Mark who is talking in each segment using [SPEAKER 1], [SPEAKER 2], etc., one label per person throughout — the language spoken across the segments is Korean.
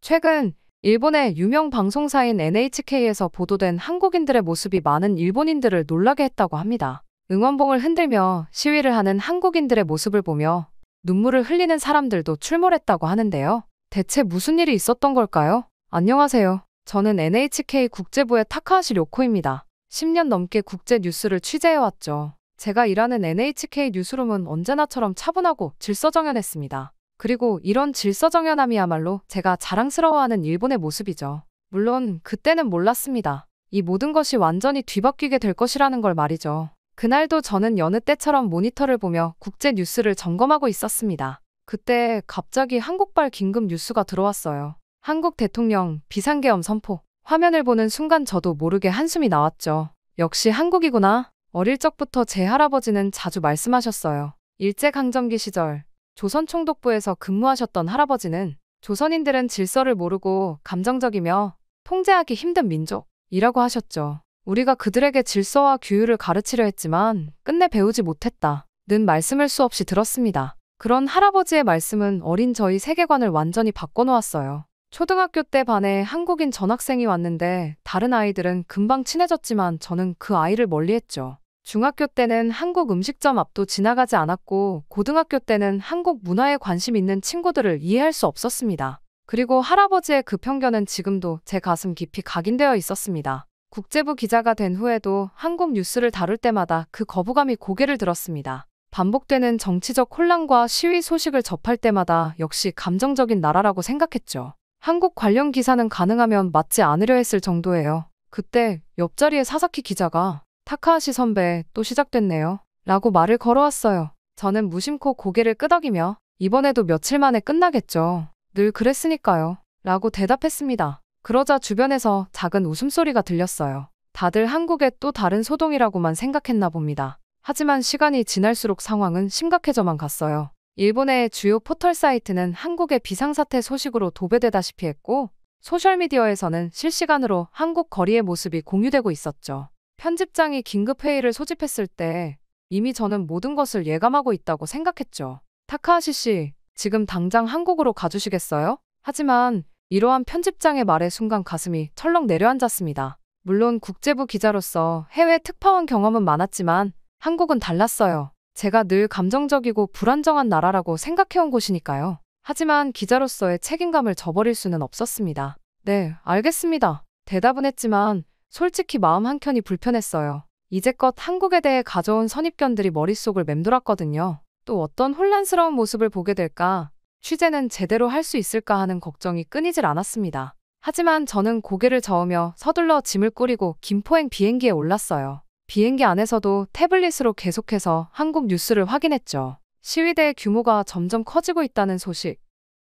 [SPEAKER 1] 최근 일본의 유명 방송사인 NHK에서 보도된 한국인들의 모습이 많은 일본인들을 놀라게 했다고 합니다. 응원봉을 흔들며 시위를 하는 한국인들의 모습을 보며 눈물을 흘리는 사람들도 출몰했다고 하는데요. 대체 무슨 일이 있었던 걸까요? 안녕하세요. 저는 NHK 국제부의 타카하시 료코입니다. 10년 넘게 국제 뉴스를 취재해왔죠. 제가 일하는 NHK 뉴스룸은 언제나처럼 차분하고 질서정연했습니다. 그리고 이런 질서정연함이야말로 제가 자랑스러워하는 일본의 모습이죠. 물론 그때는 몰랐습니다. 이 모든 것이 완전히 뒤바뀌게 될 것이라는 걸 말이죠. 그날도 저는 여느 때처럼 모니터를 보며 국제 뉴스를 점검하고 있었습니다. 그때 갑자기 한국발 긴급 뉴스가 들어왔어요. 한국 대통령 비상계엄 선포. 화면을 보는 순간 저도 모르게 한숨이 나왔죠. 역시 한국이구나. 어릴 적부터 제 할아버지는 자주 말씀하셨어요. 일제강점기 시절 조선 총독부에서 근무하셨던 할아버지는 조선인들은 질서를 모르고 감정적이며 통제하기 힘든 민족이라고 하셨죠. 우리가 그들에게 질서와 규율을 가르치려 했지만 끝내 배우지 못했다는 말씀을 수없이 들었습니다. 그런 할아버지의 말씀은 어린 저희 세계관을 완전히 바꿔놓았어요. 초등학교 때 반에 한국인 전학생이 왔는데 다른 아이들은 금방 친해졌지만 저는 그 아이를 멀리했죠. 중학교 때는 한국 음식점 앞도 지나가지 않았고 고등학교 때는 한국 문화에 관심 있는 친구들을 이해할 수 없었습니다. 그리고 할아버지의 그 편견은 지금도 제 가슴 깊이 각인되어 있었습니다. 국제부 기자가 된 후에도 한국 뉴스를 다룰 때마다 그 거부감이 고개를 들었습니다. 반복되는 정치적 혼란과 시위 소식을 접할 때마다 역시 감정적인 나라라고 생각했죠. 한국 관련 기사는 가능하면 맞지 않으려 했을 정도예요. 그때 옆자리에 사사키 기자가 타카하시 선배 또 시작됐네요 라고 말을 걸어왔어요. 저는 무심코 고개를 끄덕이며 이번에도 며칠 만에 끝나겠죠. 늘 그랬으니까요 라고 대답했습니다. 그러자 주변에서 작은 웃음소리가 들렸어요. 다들 한국의 또 다른 소동이라고만 생각했나 봅니다. 하지만 시간이 지날수록 상황은 심각해져만 갔어요. 일본의 주요 포털 사이트는 한국의 비상사태 소식으로 도배되다시피 했고 소셜미디어에서는 실시간으로 한국 거리의 모습이 공유되고 있었죠. 편집장이 긴급회의를 소집했을 때 이미 저는 모든 것을 예감하고 있다고 생각했죠. 타카하시 씨, 지금 당장 한국으로 가주시겠어요? 하지만 이러한 편집장의 말에 순간 가슴이 철렁 내려앉았습니다. 물론 국제부 기자로서 해외 특파원 경험은 많았지만 한국은 달랐어요. 제가 늘 감정적이고 불안정한 나라라고 생각해온 곳이니까요. 하지만 기자로서의 책임감을 저버릴 수는 없었습니다. 네, 알겠습니다. 대답은 했지만 솔직히 마음 한켠이 불편했어요. 이제껏 한국에 대해 가져온 선입견들이 머릿속을 맴돌았거든요. 또 어떤 혼란스러운 모습을 보게 될까? 취재는 제대로 할 수 있을까 하는 걱정이 끊이질 않았습니다. 하지만 저는 고개를 저으며 서둘러 짐을 꾸리고 김포행 비행기에 올랐어요. 비행기 안에서도 태블릿으로 계속해서 한국 뉴스를 확인했죠. 시위대의 규모가 점점 커지고 있다는 소식,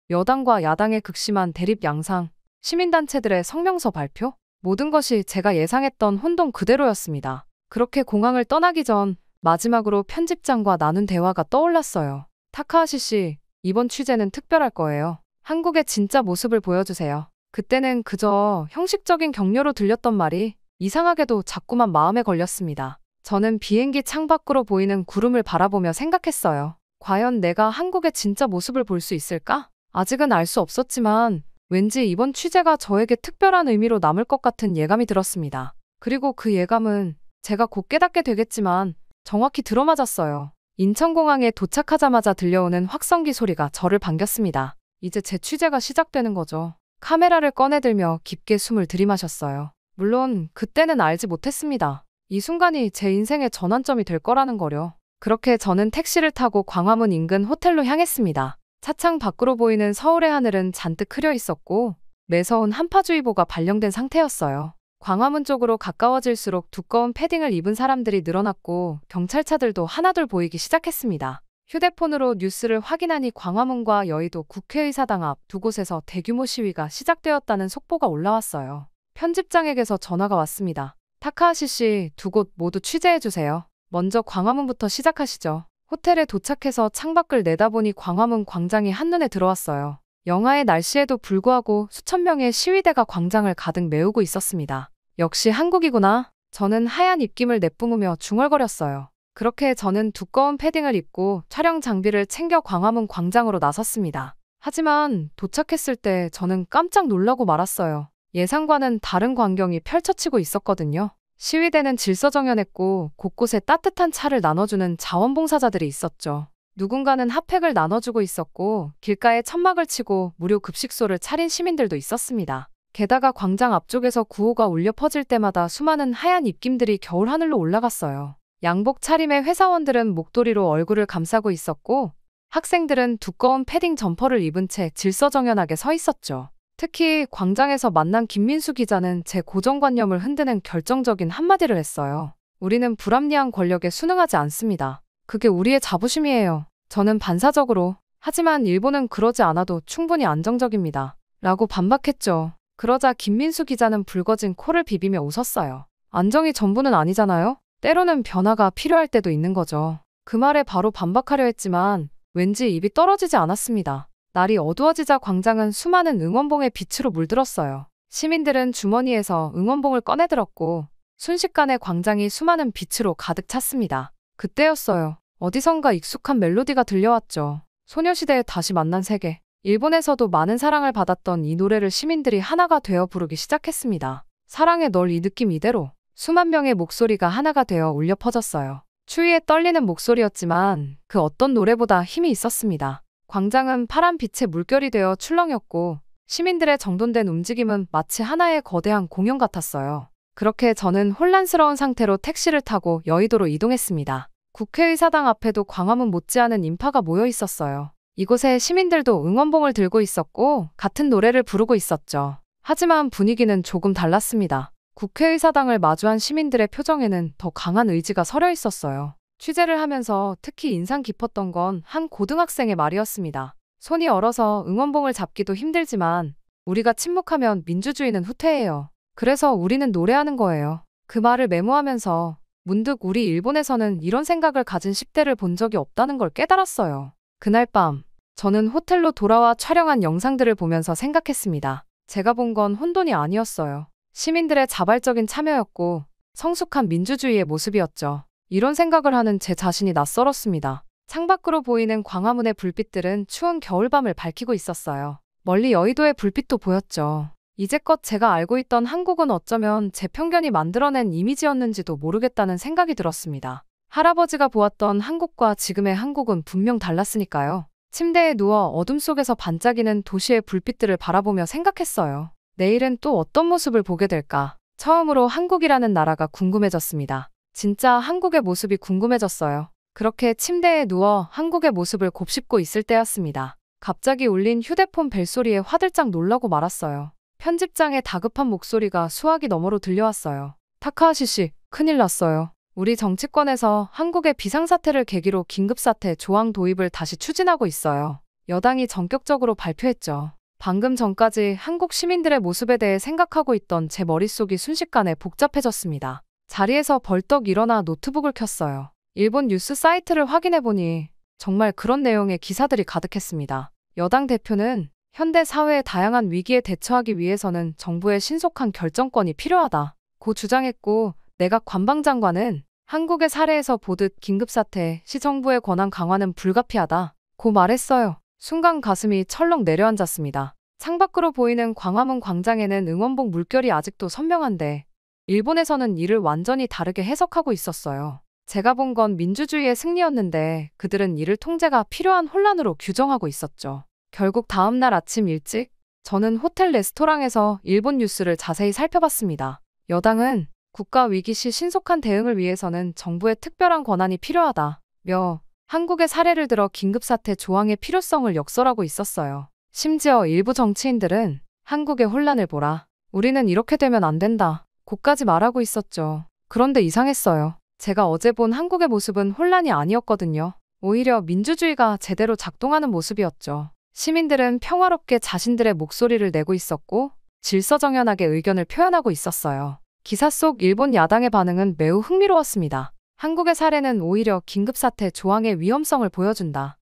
[SPEAKER 1] 여당과 야당의 극심한 대립 양상, 시민단체들의 성명서 발표? 모든 것이 제가 예상했던 혼동 그대로였습니다. 그렇게 공항을 떠나기 전 마지막으로 편집장과 나눈 대화가 떠올랐어요. 타카하시 씨, 이번 취재는 특별할 거예요. 한국의 진짜 모습을 보여주세요. 그때는 그저 형식적인 격려로 들렸던 말이 이상하게도 자꾸만 마음에 걸렸습니다. 저는 비행기 창밖으로 보이는 구름을 바라보며 생각했어요. 과연 내가 한국의 진짜 모습을 볼 수 있을까? 아직은 알 수 없었지만 왠지 이번 취재가 저에게 특별한 의미로 남을 것 같은 예감이 들었습니다. 그리고 그 예감은 제가 곧 깨닫게 되겠지만 정확히 들어맞았어요. 인천공항에 도착하자마자 들려오는 확성기 소리가 저를 반겼습니다. 이제 제 취재가 시작되는 거죠. 카메라를 꺼내들며 깊게 숨을 들이마셨어요. 물론 그때는 알지 못했습니다. 이 순간이 제 인생의 전환점이 될 거라는 거려. 그렇게 저는 택시를 타고 광화문 인근 호텔로 향했습니다. 차창 밖으로 보이는 서울의 하늘은 잔뜩 흐려 있었고 매서운 한파주의보가 발령된 상태였어요. 광화문 쪽으로 가까워질수록 두꺼운 패딩을 입은 사람들이 늘어났고 경찰차들도 하나둘 보이기 시작했습니다. 휴대폰으로 뉴스를 확인하니 광화문과 여의도 국회의사당 앞 두 곳에서 대규모 시위가 시작되었다는 속보가 올라왔어요. 편집장에게서 전화가 왔습니다. 타카하시 씨, 두 곳 모두 취재해주세요. 먼저 광화문부터 시작하시죠. 호텔에 도착해서 창밖을 내다보니 광화문 광장이 한눈에 들어왔어요. 영하의 날씨에도 불구하고 수천 명의 시위대가 광장을 가득 메우고 있었습니다. 역시 한국이구나. 저는 하얀 입김을 내뿜으며 중얼거렸어요. 그렇게 저는 두꺼운 패딩을 입고 촬영 장비를 챙겨 광화문 광장으로 나섰습니다. 하지만 도착했을 때 저는 깜짝 놀라고 말았어요. 예상과는 다른 광경이 펼쳐지고 있었거든요. 시위대는 질서정연했고 곳곳에 따뜻한 차를 나눠주는 자원봉사자들이 있었죠. 누군가는 핫팩을 나눠주고 있었고 길가에 천막을 치고 무료 급식소를 차린 시민들도 있었습니다. 게다가 광장 앞쪽에서 구호가 울려 퍼질 때마다 수많은 하얀 입김들이 겨울 하늘로 올라갔어요. 양복 차림의 회사원들은 목도리로 얼굴을 감싸고 있었고 학생들은 두꺼운 패딩 점퍼를 입은 채 질서정연하게 서 있었죠. 특히 광장에서 만난 김민수 기자는 제 고정관념을 흔드는 결정적인 한마디를 했어요. 우리는 불합리한 권력에 순응하지 않습니다. 그게 우리의 자부심이에요. 저는 반사적으로 하지만 일본은 그러지 않아도 충분히 안정적입니다. 라고 반박했죠. 그러자 김민수 기자는 붉어진 코를 비비며 웃었어요. 안정이 전부는 아니잖아요? 때로는 변화가 필요할 때도 있는 거죠. 그 말에 바로 반박하려 했지만 왠지 입이 떨어지지 않았습니다. 날이 어두워지자 광장은 수많은 응원봉의 빛으로 물들었어요. 시민들은 주머니에서 응원봉을 꺼내들었고 순식간에 광장이 수많은 빛으로 가득 찼습니다. 그때였어요. 어디선가 익숙한 멜로디가 들려왔죠. 소녀시대의 다시 만난 세계. 일본에서도 많은 사랑을 받았던 이 노래를 시민들이 하나가 되어 부르기 시작했습니다. 사랑해 널 이 느낌 이대로. 수만 명의 목소리가 하나가 되어 울려 퍼졌어요. 추위에 떨리는 목소리였지만 그 어떤 노래보다 힘이 있었습니다. 광장은 파란 빛의 물결이 되어 출렁였고 시민들의 정돈된 움직임은 마치 하나의 거대한 공연 같았어요. 그렇게 저는 혼란스러운 상태로 택시를 타고 여의도로 이동했습니다. 국회의사당 앞에도 광화문 못지않은 인파가 모여 있었어요. 이곳에 시민들도 응원봉을 들고 있었고 같은 노래를 부르고 있었죠. 하지만 분위기는 조금 달랐습니다. 국회의사당을 마주한 시민들의 표정에는 더 강한 의지가 서려 있었어요. 취재를 하면서 특히 인상 깊었던 건 한 고등학생의 말이었습니다. 손이 얼어서 응원봉을 잡기도 힘들지만 우리가 침묵하면 민주주의는 후퇴해요. 그래서 우리는 노래하는 거예요. 그 말을 메모하면서 문득 우리 일본에서는 이런 생각을 가진 10대를 본 적이 없다는 걸 깨달았어요. 그날 밤 저는 호텔로 돌아와 촬영한 영상들을 보면서 생각했습니다. 제가 본 건 혼돈이 아니었어요. 시민들의 자발적인 참여였고 성숙한 민주주의의 모습이었죠. 이런 생각을 하는 제 자신이 낯설었습니다. 창밖으로 보이는 광화문의 불빛들은 추운 겨울밤을 밝히고 있었어요. 멀리 여의도의 불빛도 보였죠. 이제껏 제가 알고 있던 한국은 어쩌면 제 편견이 만들어낸 이미지였는지도 모르겠다는 생각이 들었습니다. 할아버지가 보았던 한국과 지금의 한국은 분명 달랐으니까요. 침대에 누워 어둠 속에서 반짝이는 도시의 불빛들을 바라보며 생각했어요. 내일은 또 어떤 모습을 보게 될까? 처음으로 한국이라는 나라가 궁금해졌습니다. 진짜 한국의 모습이 궁금해졌어요. 그렇게 침대에 누워 한국의 모습을 곱씹고 있을 때였습니다. 갑자기 울린 휴대폰 벨소리에 화들짝 놀라고 말았어요. 편집장의 다급한 목소리가 수화기 너머로 들려왔어요. 타카하시 씨, 큰일 났어요. 우리 정치권에서 한국의 비상사태를 계기로 긴급사태 조항 도입을 다시 추진하고 있어요. 여당이 전격적으로 발표했죠. 방금 전까지 한국 시민들의 모습에 대해 생각하고 있던 제 머릿속이 순식간에 복잡해졌습니다. 자리에서 벌떡 일어나 노트북을 켰어요. 일본 뉴스 사이트를 확인해보니 정말 그런 내용의 기사들이 가득했습니다. 여당 대표는 현대 사회의 다양한 위기에 대처하기 위해서는 정부의 신속한 결정권이 필요하다고 주장했고 내각 관방장관은 한국의 사례에서 보듯 긴급사태 시 정부의 권한 강화는 불가피하다고 말했어요. 순간 가슴이 철렁 내려앉았습니다. 창밖으로 보이는 광화문 광장에는 응원봉 물결이 아직도 선명한데 일본에서는 이를 완전히 다르게 해석하고 있었어요. 제가 본 건 민주주의의 승리였는데 그들은 이를 통제가 필요한 혼란으로 규정하고 있었죠. 결국 다음 날 아침 일찍 저는 호텔 레스토랑에서 일본 뉴스를 자세히 살펴봤습니다. 여당은 국가 위기 시 신속한 대응을 위해서는 정부의 특별한 권한이 필요하다며 한국의 사례를 들어 긴급사태 조항의 필요성을 역설하고 있었어요. 심지어 일부 정치인들은 한국의 혼란을 보라. 우리는 이렇게 되면 안 된다. 고까지 말하고 있었죠. 그런데 이상했어요. 제가 어제 본 한국의 모습은 혼란이 아니었거든요. 오히려 민주주의가 제대로 작동하는 모습이었죠. 시민들은 평화롭게 자신들의 목소리를 내고 있었고 질서정연하게 의견을 표현하고 있었어요. 기사 속 일본 야당의 반응은 매우 흥미로웠습니다. 한국의 사례는 오히려 긴급사태 조항의 위험성을 보여준다.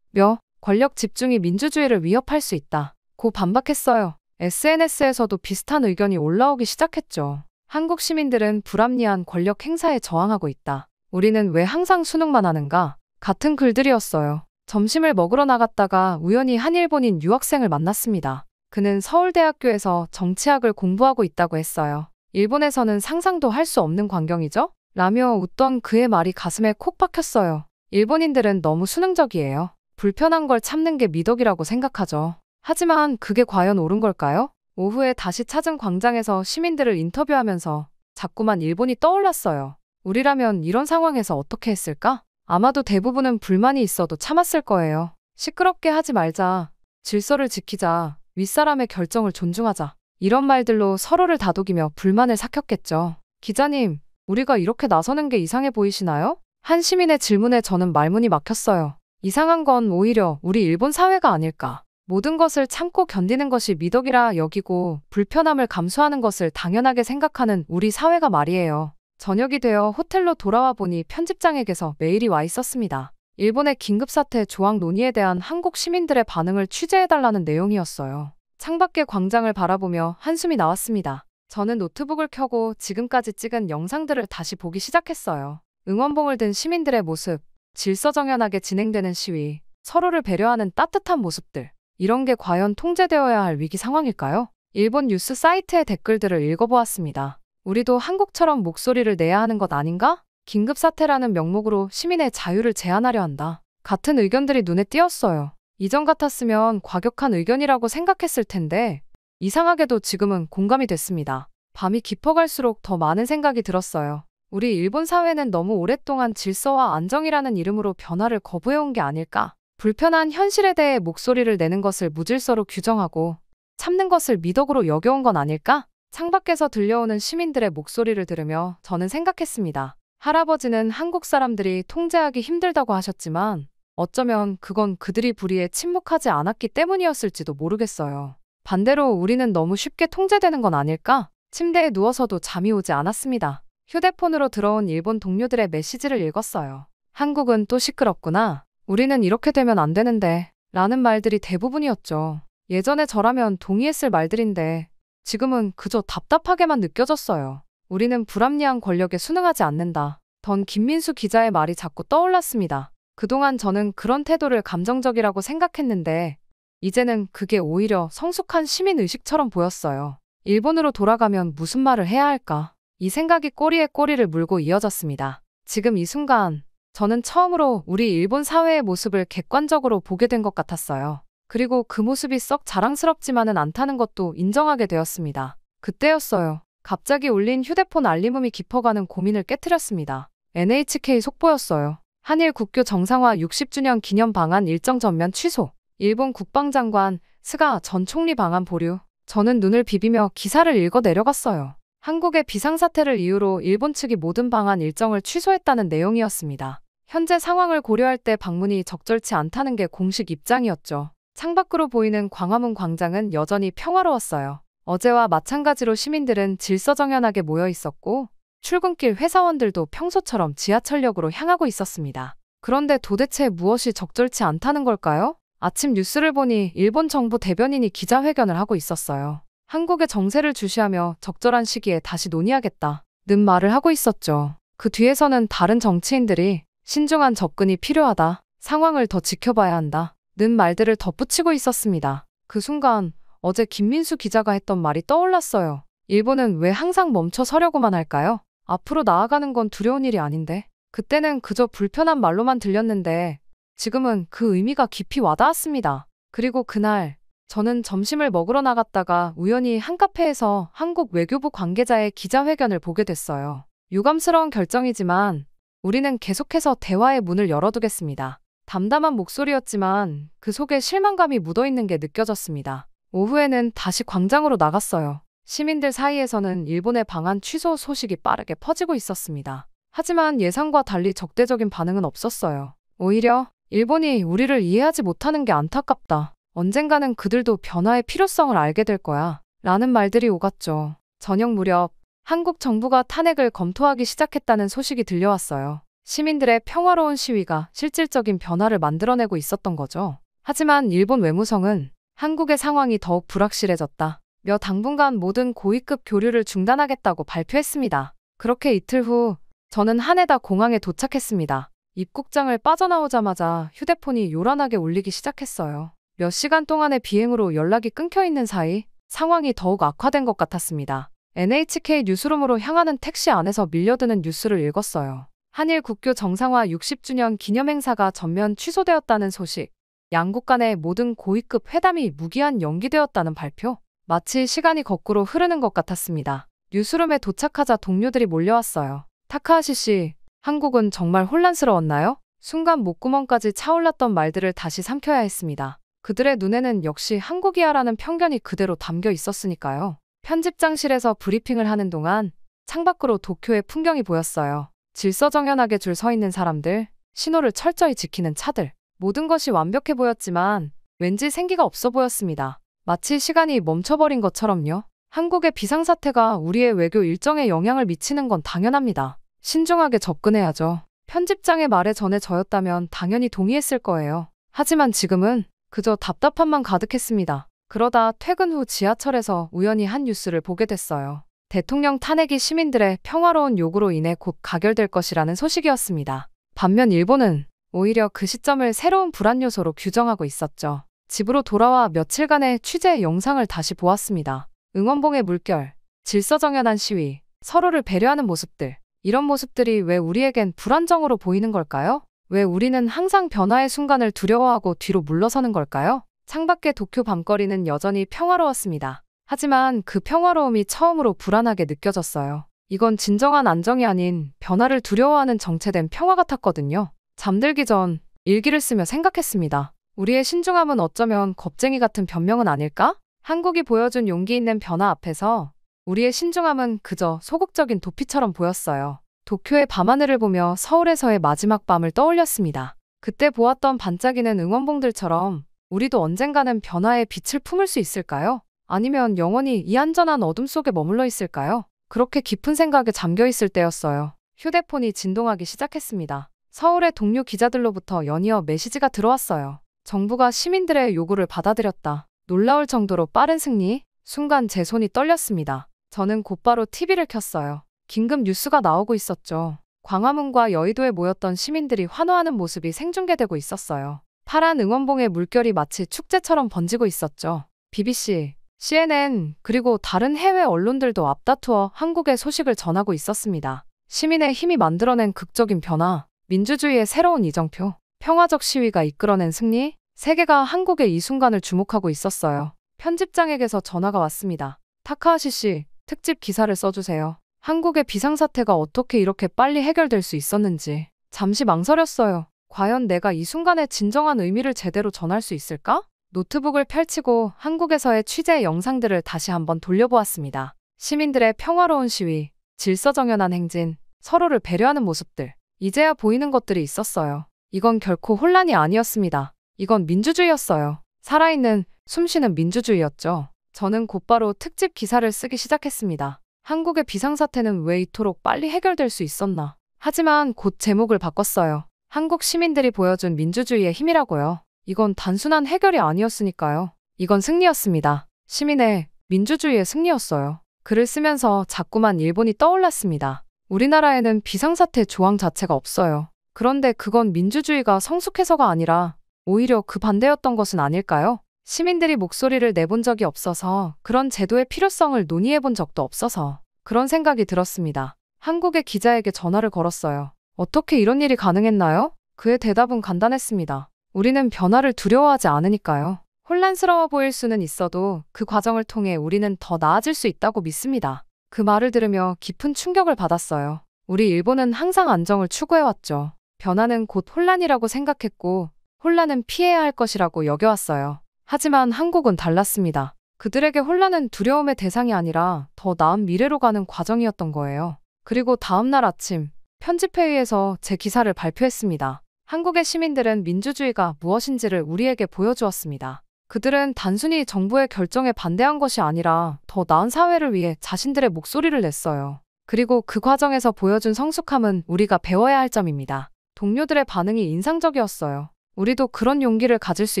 [SPEAKER 1] 권력 집중이 민주주의를 위협할 수 있다. 고 반박했어요. SNS에서도 비슷한 의견이 올라오기 시작했죠. 한국 시민들은 불합리한 권력 행사에 저항하고 있다. 우리는 왜 항상 수능만 하는가? 같은 글들이었어요. 점심을 먹으러 나갔다가 우연히 한 일본인 유학생을 만났습니다. 그는 서울대학교에서 정치학을 공부하고 있다고 했어요. 일본에서는 상상도 할 수 없는 광경이죠? 라며 웃던 그의 말이 가슴에 콕 박혔어요. 일본인들은 너무 수능적이에요. 불편한 걸 참는 게 미덕이라고 생각하죠. 하지만 그게 과연 옳은 걸까요? 오후에 다시 찾은 광장에서 시민들을 인터뷰하면서 자꾸만 일본이 떠올랐어요. 우리라면 이런 상황에서 어떻게 했을까? 아마도 대부분은 불만이 있어도 참았을 거예요. 시끄럽게 하지 말자. 질서를 지키자. 윗사람의 결정을 존중하자. 이런 말들로 서로를 다독이며 불만을 삭혔겠죠. 기자님, 우리가 이렇게 나서는 게 이상해 보이시나요? 한 시민의 질문에 저는 말문이 막혔어요. 이상한 건 오히려 우리 일본 사회가 아닐까. 모든 것을 참고 견디는 것이 미덕이라 여기고 불편함을 감수하는 것을 당연하게 생각하는 우리 사회가 말이에요. 저녁이 되어 호텔로 돌아와 보니 편집장에게서 메일이 와 있었습니다. 일본의 긴급사태 조항 논의에 대한 한국 시민들의 반응을 취재해달라는 내용이었어요. 창밖의 광장을 바라보며 한숨이 나왔습니다. 저는 노트북을 켜고 지금까지 찍은 영상들을 다시 보기 시작했어요. 응원봉을 든 시민들의 모습, 질서정연하게 진행되는 시위, 서로를 배려하는 따뜻한 모습들. 이런 게 과연 통제되어야 할 위기 상황일까요? 일본 뉴스 사이트의 댓글들을 읽어보았습니다. 우리도 한국처럼 목소리를 내야 하는 것 아닌가? 긴급사태라는 명목으로 시민의 자유를 제한하려 한다. 같은 의견들이 눈에 띄었어요. 이전 같았으면 과격한 의견이라고 생각했을 텐데 이상하게도 지금은 공감이 됐습니다. 밤이 깊어갈수록 더 많은 생각이 들었어요. 우리 일본 사회는 너무 오랫동안 질서와 안정이라는 이름으로 변화를 거부해온 게 아닐까? 불편한 현실에 대해 목소리를 내는 것을 무질서로 규정하고 참는 것을 미덕으로 여겨온 건 아닐까? 창밖에서 들려오는 시민들의 목소리를 들으며 저는 생각했습니다. 할아버지는 한국 사람들이 통제하기 힘들다고 하셨지만 어쩌면 그건 그들이 불의에 침묵하지 않았기 때문이었을지도 모르겠어요. 반대로 우리는 너무 쉽게 통제되는 건 아닐까? 침대에 누워서도 잠이 오지 않았습니다. 휴대폰으로 들어온 일본 동료들의 메시지를 읽었어요. 한국은 또 시끄럽구나. 우리는 이렇게 되면 안 되는데 라는 말들이 대부분이었죠. 예전에 저라면 동의했을 말들인데 지금은 그저 답답하게만 느껴졌어요. 우리는 불합리한 권력에 순응하지 않는다. 던 김민수 기자의 말이 자꾸 떠올랐습니다. 그동안 저는 그런 태도를 감정적이라고 생각했는데 이제는 그게 오히려 성숙한 시민의식처럼 보였어요. 일본으로 돌아가면 무슨 말을 해야 할까? 이 생각이 꼬리에 꼬리를 물고 이어졌습니다. 지금 이 순간 저는 처음으로 우리 일본 사회의 모습을 객관적으로 보게 된 것 같았어요. 그리고 그 모습이 썩 자랑스럽지만은 않다는 것도 인정하게 되었습니다. 그때였어요. 갑자기 울린 휴대폰 알림음이 깊어가는 고민을 깨트렸습니다. NHK 속보였어요. 한일 국교 정상화 60주년 기념 방한 일정 전면 취소. 일본 국방장관 스가 전 총리 방한 보류. 저는 눈을 비비며 기사를 읽어 내려갔어요. 한국의 비상사태를 이유로 일본 측이 모든 방한 일정을 취소했다는 내용이었습니다. 현재 상황을 고려할 때 방문이 적절치 않다는 게 공식 입장이었죠. 창밖으로 보이는 광화문 광장은 여전히 평화로웠어요. 어제와 마찬가지로 시민들은 질서정연하게 모여 있었고 출근길 회사원들도 평소처럼 지하철역으로 향하고 있었습니다. 그런데 도대체 무엇이 적절치 않다는 걸까요? 아침 뉴스를 보니 일본 정부 대변인이 기자회견을 하고 있었어요. 한국의 정세를 주시하며 적절한 시기에 다시 논의하겠다 는 말을 하고 있었죠. 그 뒤에서는 다른 정치인들이 신중한 접근이 필요하다, 상황을 더 지켜봐야 한다 는 말들을 덧붙이고 있었습니다. 그 순간 어제 김민수 기자가 했던 말이 떠올랐어요. 일본은 왜 항상 멈춰 서려고만 할까요? 앞으로 나아가는 건 두려운 일이 아닌데. 그때는 그저 불편한 말로만 들렸는데 지금은 그 의미가 깊이 와닿았습니다. 그리고 그날 저는 점심을 먹으러 나갔다가 우연히 한 카페에서 한국 외교부 관계자의 기자회견을 보게 됐어요. 유감스러운 결정이지만 우리는 계속해서 대화의 문을 열어두겠습니다. 담담한 목소리였지만 그 속에 실망감이 묻어있는 게 느껴졌습니다. 오후에는 다시 광장으로 나갔어요. 시민들 사이에서는 일본의 방한 취소 소식이 빠르게 퍼지고 있었습니다. 하지만 예상과 달리 적대적인 반응은 없었어요. 오히려 일본이 우리를 이해하지 못하는 게 안타깝다. 언젠가는 그들도 변화의 필요성을 알게 될 거야. 라는 말들이 오갔죠. 저녁 무렵 한국 정부가 탄핵을 검토하기 시작했다는 소식이 들려왔어요. 시민들의 평화로운 시위가 실질적인 변화를 만들어내고 있었던 거죠. 하지만 일본 외무성은 한국의 상황이 더욱 불확실해졌다. 몇 당분간 모든 고위급 교류를 중단하겠다고 발표했습니다. 그렇게 이틀 후 저는 하네다 공항에 도착했습니다. 입국장을 빠져나오자마자 휴대폰이 요란하게 울리기 시작했어요. 몇 시간 동안의 비행으로 연락이 끊겨 있는 사이 상황이 더욱 악화된 것 같았습니다. NHK 뉴스룸으로 향하는 택시 안에서 밀려드는 뉴스를 읽었어요. 한일 국교 정상화 60주년 기념행사가 전면 취소되었다는 소식, 양국 간의 모든 고위급 회담이 무기한 연기되었다는 발표. 마치 시간이 거꾸로 흐르는 것 같았습니다. 뉴스룸에 도착하자 동료들이 몰려왔어요. 타카하시 씨, 한국은 정말 혼란스러웠나요? 순간 목구멍까지 차올랐던 말들을 다시 삼켜야 했습니다. 그들의 눈에는 역시 한국이야라는 편견이 그대로 담겨 있었으니까요. 편집장실에서 브리핑을 하는 동안 창밖으로 도쿄의 풍경이 보였어요. 질서정연하게 줄 서 있는 사람들, 신호를 철저히 지키는 차들. 모든 것이 완벽해 보였지만 왠지 생기가 없어 보였습니다. 마치 시간이 멈춰버린 것처럼요. 한국의 비상사태가 우리의 외교 일정에 영향을 미치는 건 당연합니다. 신중하게 접근해야죠. 편집장의 말에 전에 저였다면 당연히 동의했을 거예요. 하지만 지금은 그저 답답함만 가득했습니다. 그러다 퇴근 후 지하철에서 우연히 한 뉴스를 보게 됐어요. 대통령 탄핵이 시민들의 평화로운 요구로 인해 곧 가결될 것이라는 소식이었습니다. 반면 일본은 오히려 그 시점을 새로운 불안 요소로 규정하고 있었죠. 집으로 돌아와 며칠간의 취재 영상을 다시 보았습니다. 응원봉의 물결, 질서정연한 시위, 서로를 배려하는 모습들. 이런 모습들이 왜 우리에겐 불안정으로 보이는 걸까요? 왜 우리는 항상 변화의 순간을 두려워하고 뒤로 물러서는 걸까요? 창밖의 도쿄 밤거리는 여전히 평화로웠습니다. 하지만 그 평화로움이 처음으로 불안하게 느껴졌어요. 이건 진정한 안정이 아닌 변화를 두려워하는 정체된 평화 같았거든요. 잠들기 전 일기를 쓰며 생각했습니다. 우리의 신중함은 어쩌면 겁쟁이 같은 변명은 아닐까? 한국이 보여준 용기 있는 변화 앞에서 우리의 신중함은 그저 소극적인 도피처럼 보였어요. 도쿄의 밤하늘을 보며 서울에서의 마지막 밤을 떠올렸습니다. 그때 보았던 반짝이는 응원봉들처럼 우리도 언젠가는 변화의 빛을 품을 수 있을까요? 아니면 영원히 이 안전한 어둠 속에 머물러 있을까요? 그렇게 깊은 생각에 잠겨 있을 때였어요. 휴대폰이 진동하기 시작했습니다. 서울의 동료 기자들로부터 연이어 메시지가 들어왔어요. 정부가 시민들의 요구를 받아들였다. 놀라울 정도로 빠른 승리? 순간 제 손이 떨렸습니다. 저는 곧바로 TV를 켰어요. 긴급 뉴스가 나오고 있었죠. 광화문과 여의도에 모였던 시민들이 환호하는 모습이 생중계되고 있었어요. 파란 응원봉의 물결이 마치 축제처럼 번지고 있었죠. BBC, CNN, 그리고 다른 해외 언론들도 앞다투어 한국의 소식을 전하고 있었습니다. 시민의 힘이 만들어낸 극적인 변화, 민주주의의 새로운 이정표, 평화적 시위가 이끌어낸 승리, 세계가 한국의 이 순간을 주목하고 있었어요. 편집장에게서 전화가 왔습니다. 타카하시 씨, 특집 기사를 써주세요. 한국의 비상사태가 어떻게 이렇게 빨리 해결될 수 있었는지. 잠시 망설였어요. 과연 내가 이 순간의 진정한 의미를 제대로 전할 수 있을까? 노트북을 펼치고 한국에서의 취재 영상들을 다시 한번 돌려보았습니다. 시민들의 평화로운 시위, 질서정연한 행진, 서로를 배려하는 모습들. 이제야 보이는 것들이 있었어요. 이건 결코 혼란이 아니었습니다. 이건 민주주의였어요. 살아있는, 숨쉬는 민주주의였죠. 저는 곧바로 특집 기사를 쓰기 시작했습니다. 한국의 비상사태는 왜 이토록 빨리 해결될 수 있었나? 하지만 곧 제목을 바꿨어요. 한국 시민들이 보여준 민주주의의 힘이라고요. 이건 단순한 해결이 아니었으니까요. 이건 승리였습니다. 시민의 민주주의의 승리였어요. 글을 쓰면서 자꾸만 일본이 떠올랐습니다. 우리나라에는 비상사태 조항 자체가 없어요. 그런데 그건 민주주의가 성숙해서가 아니라 오히려 그 반대였던 것은 아닐까요? 시민들이 목소리를 내본 적이 없어서, 그런 제도의 필요성을 논의해본 적도 없어서 그런 생각이 들었습니다. 한국의 기자에게 전화를 걸었어요. 어떻게 이런 일이 가능했나요? 그의 대답은 간단했습니다. 우리는 변화를 두려워하지 않으니까요. 혼란스러워 보일 수는 있어도 그 과정을 통해 우리는 더 나아질 수 있다고 믿습니다. 그 말을 들으며 깊은 충격을 받았어요. 우리 일본은 항상 안정을 추구해왔죠. 변화는 곧 혼란이라고 생각했고, 혼란은 피해야 할 것이라고 여겨왔어요. 하지만 한국은 달랐습니다. 그들에게 혼란은 두려움의 대상이 아니라 더 나은 미래로 가는 과정이었던 거예요. 그리고 다음 날 아침, 편집회의에서 제 기사를 발표했습니다. 한국의 시민들은 민주주의가 무엇인지를 우리에게 보여주었습니다. 그들은 단순히 정부의 결정에 반대한 것이 아니라 더 나은 사회를 위해 자신들의 목소리를 냈어요. 그리고 그 과정에서 보여준 성숙함은 우리가 배워야 할 점입니다. 동료들의 반응이 인상적이었어요. 우리도 그런 용기를 가질 수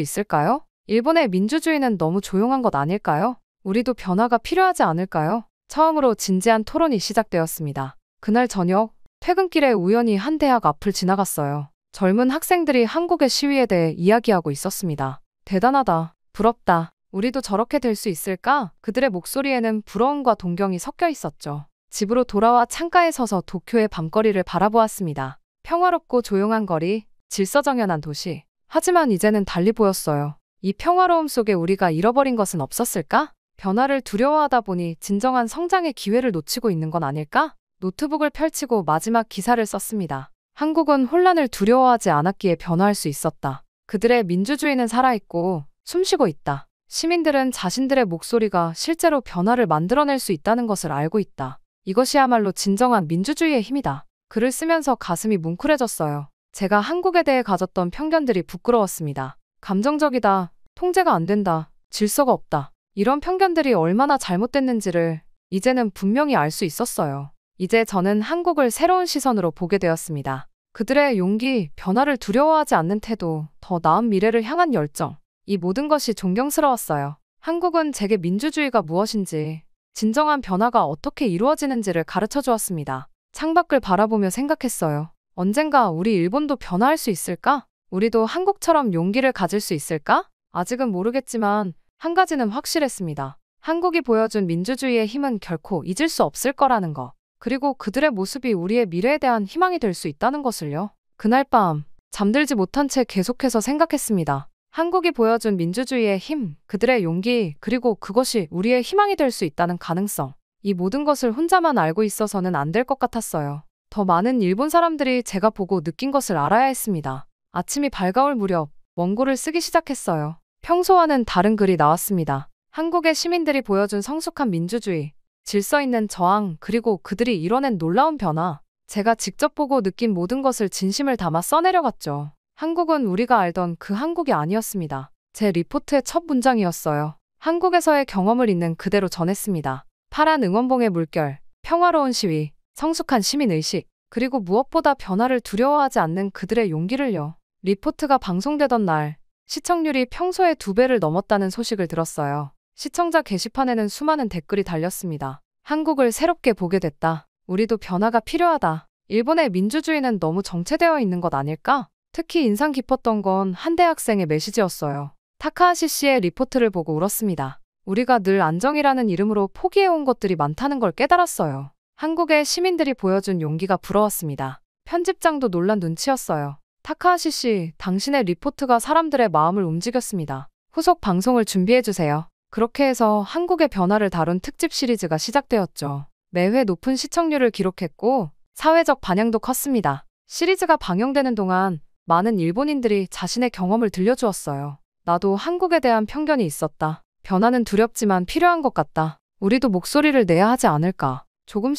[SPEAKER 1] 있을까요? 일본의 민주주의는 너무 조용한 것 아닐까요? 우리도 변화가 필요하지 않을까요? 처음으로 진지한 토론이 시작되었습니다. 그날 저녁, 퇴근길에 우연히 한 대학 앞을 지나갔어요. 젊은 학생들이 한국의 시위에 대해 이야기하고 있었습니다. 대단하다. 부럽다. 우리도 저렇게 될 수 있을까? 그들의 목소리에는 부러움과 동경이 섞여 있었죠. 집으로 돌아와 창가에 서서 도쿄의 밤거리를 바라보았습니다. 평화롭고 조용한 거리, 질서정연한 도시. 하지만 이제는 달리 보였어요. 이 평화로움 속에 우리가 잃어버린 것은 없었을까? 변화를 두려워하다 보니 진정한 성장의 기회를 놓치고 있는 건 아닐까? 노트북을 펼치고 마지막 기사를 썼습니다. 한국은 혼란을 두려워하지 않았기에 변화할 수 있었다. 그들의 민주주의는 살아있고 숨쉬고 있다. 시민들은 자신들의 목소리가 실제로 변화를 만들어낼 수 있다는 것을 알고 있다. 이것이야말로 진정한 민주주의의 힘이다. 글을 쓰면서 가슴이 뭉클해졌어요. 제가 한국에 대해 가졌던 편견들이 부끄러웠습니다. 감정적이다, 통제가 안 된다, 질서가 없다. 이런 편견들이 얼마나 잘못됐는지를 이제는 분명히 알 수 있었어요. 이제 저는 한국을 새로운 시선으로 보게 되었습니다. 그들의 용기, 변화를 두려워하지 않는 태도, 더 나은 미래를 향한 열정. 이 모든 것이 존경스러웠어요. 한국은 제게 민주주의가 무엇인지, 진정한 변화가 어떻게 이루어지는지를 가르쳐 주었습니다. 창밖을 바라보며 생각했어요. 언젠가 우리 일본도 변화할 수 있을까? 우리도 한국처럼 용기를 가질 수 있을까? 아직은 모르겠지만 한 가지는 확실했습니다. 한국이 보여준 민주주의의 힘은 결코 잊을 수 없을 거라는 거. 그리고 그들의 모습이 우리의 미래에 대한 희망이 될 수 있다는 것을요. 그날 밤 잠들지 못한 채 계속해서 생각했습니다. 한국이 보여준 민주주의의 힘, 그들의 용기, 그리고 그것이 우리의 희망이 될 수 있다는 가능성. 이 모든 것을 혼자만 알고 있어서는 안 될 것 같았어요. 더 많은 일본 사람들이 제가 보고 느낀 것을 알아야 했습니다. 아침이 밝아올 무렵 원고를 쓰기 시작했어요. 평소와는 다른 글이 나왔습니다. 한국의 시민들이 보여준 성숙한 민주주의, 질서 있는 저항, 그리고 그들이 이뤄낸 놀라운 변화. 제가 직접 보고 느낀 모든 것을 진심을 담아 써내려갔죠. 한국은 우리가 알던 그 한국이 아니었습니다. 제 리포트의 첫 문장이었어요. 한국에서의 경험을 있는 그대로 전했습니다. 파란 응원봉의 물결, 평화로운 시위, 성숙한 시민의식, 그리고 무엇보다 변화를 두려워하지 않는 그들의 용기를요. 리포트가 방송되던 날, 시청률이 평소의 2배를 넘었다는 소식을 들었어요. 시청자 게시판에는 수많은 댓글이 달렸습니다. 한국을 새롭게 보게 됐다. 우리도 변화가 필요하다. 일본의 민주주의는 너무 정체되어 있는 것 아닐까? 특히 인상 깊었던 건 한 대학생의 메시지였어요. 타카하시 씨의 리포트를 보고 울었습니다. 우리가 늘 안정이라는 이름으로 포기해온 것들이 많다는 걸 깨달았어요. 한국의 시민들이 보여준 용기가 부러웠습니다. 편집장도 놀란 눈치였어요. 타카하시 씨, 당신의 리포트가 사람들의 마음을 움직였습니다. 후속 방송을 준비해주세요. 그렇게 해서 한국의 변화를 다룬 특집 시리즈가 시작되었죠. 매회 높은 시청률을 기록했고 사회적 반향도 컸습니다. 시리즈가 방영되는 동안 많은 일본인들이 자신의 경험을 들려주었어요. 나도 한국에 대한 편견이 있었다. 변화는 두렵지만 필요한 것 같다. 우리도 목소리를 내야 하지 않을까.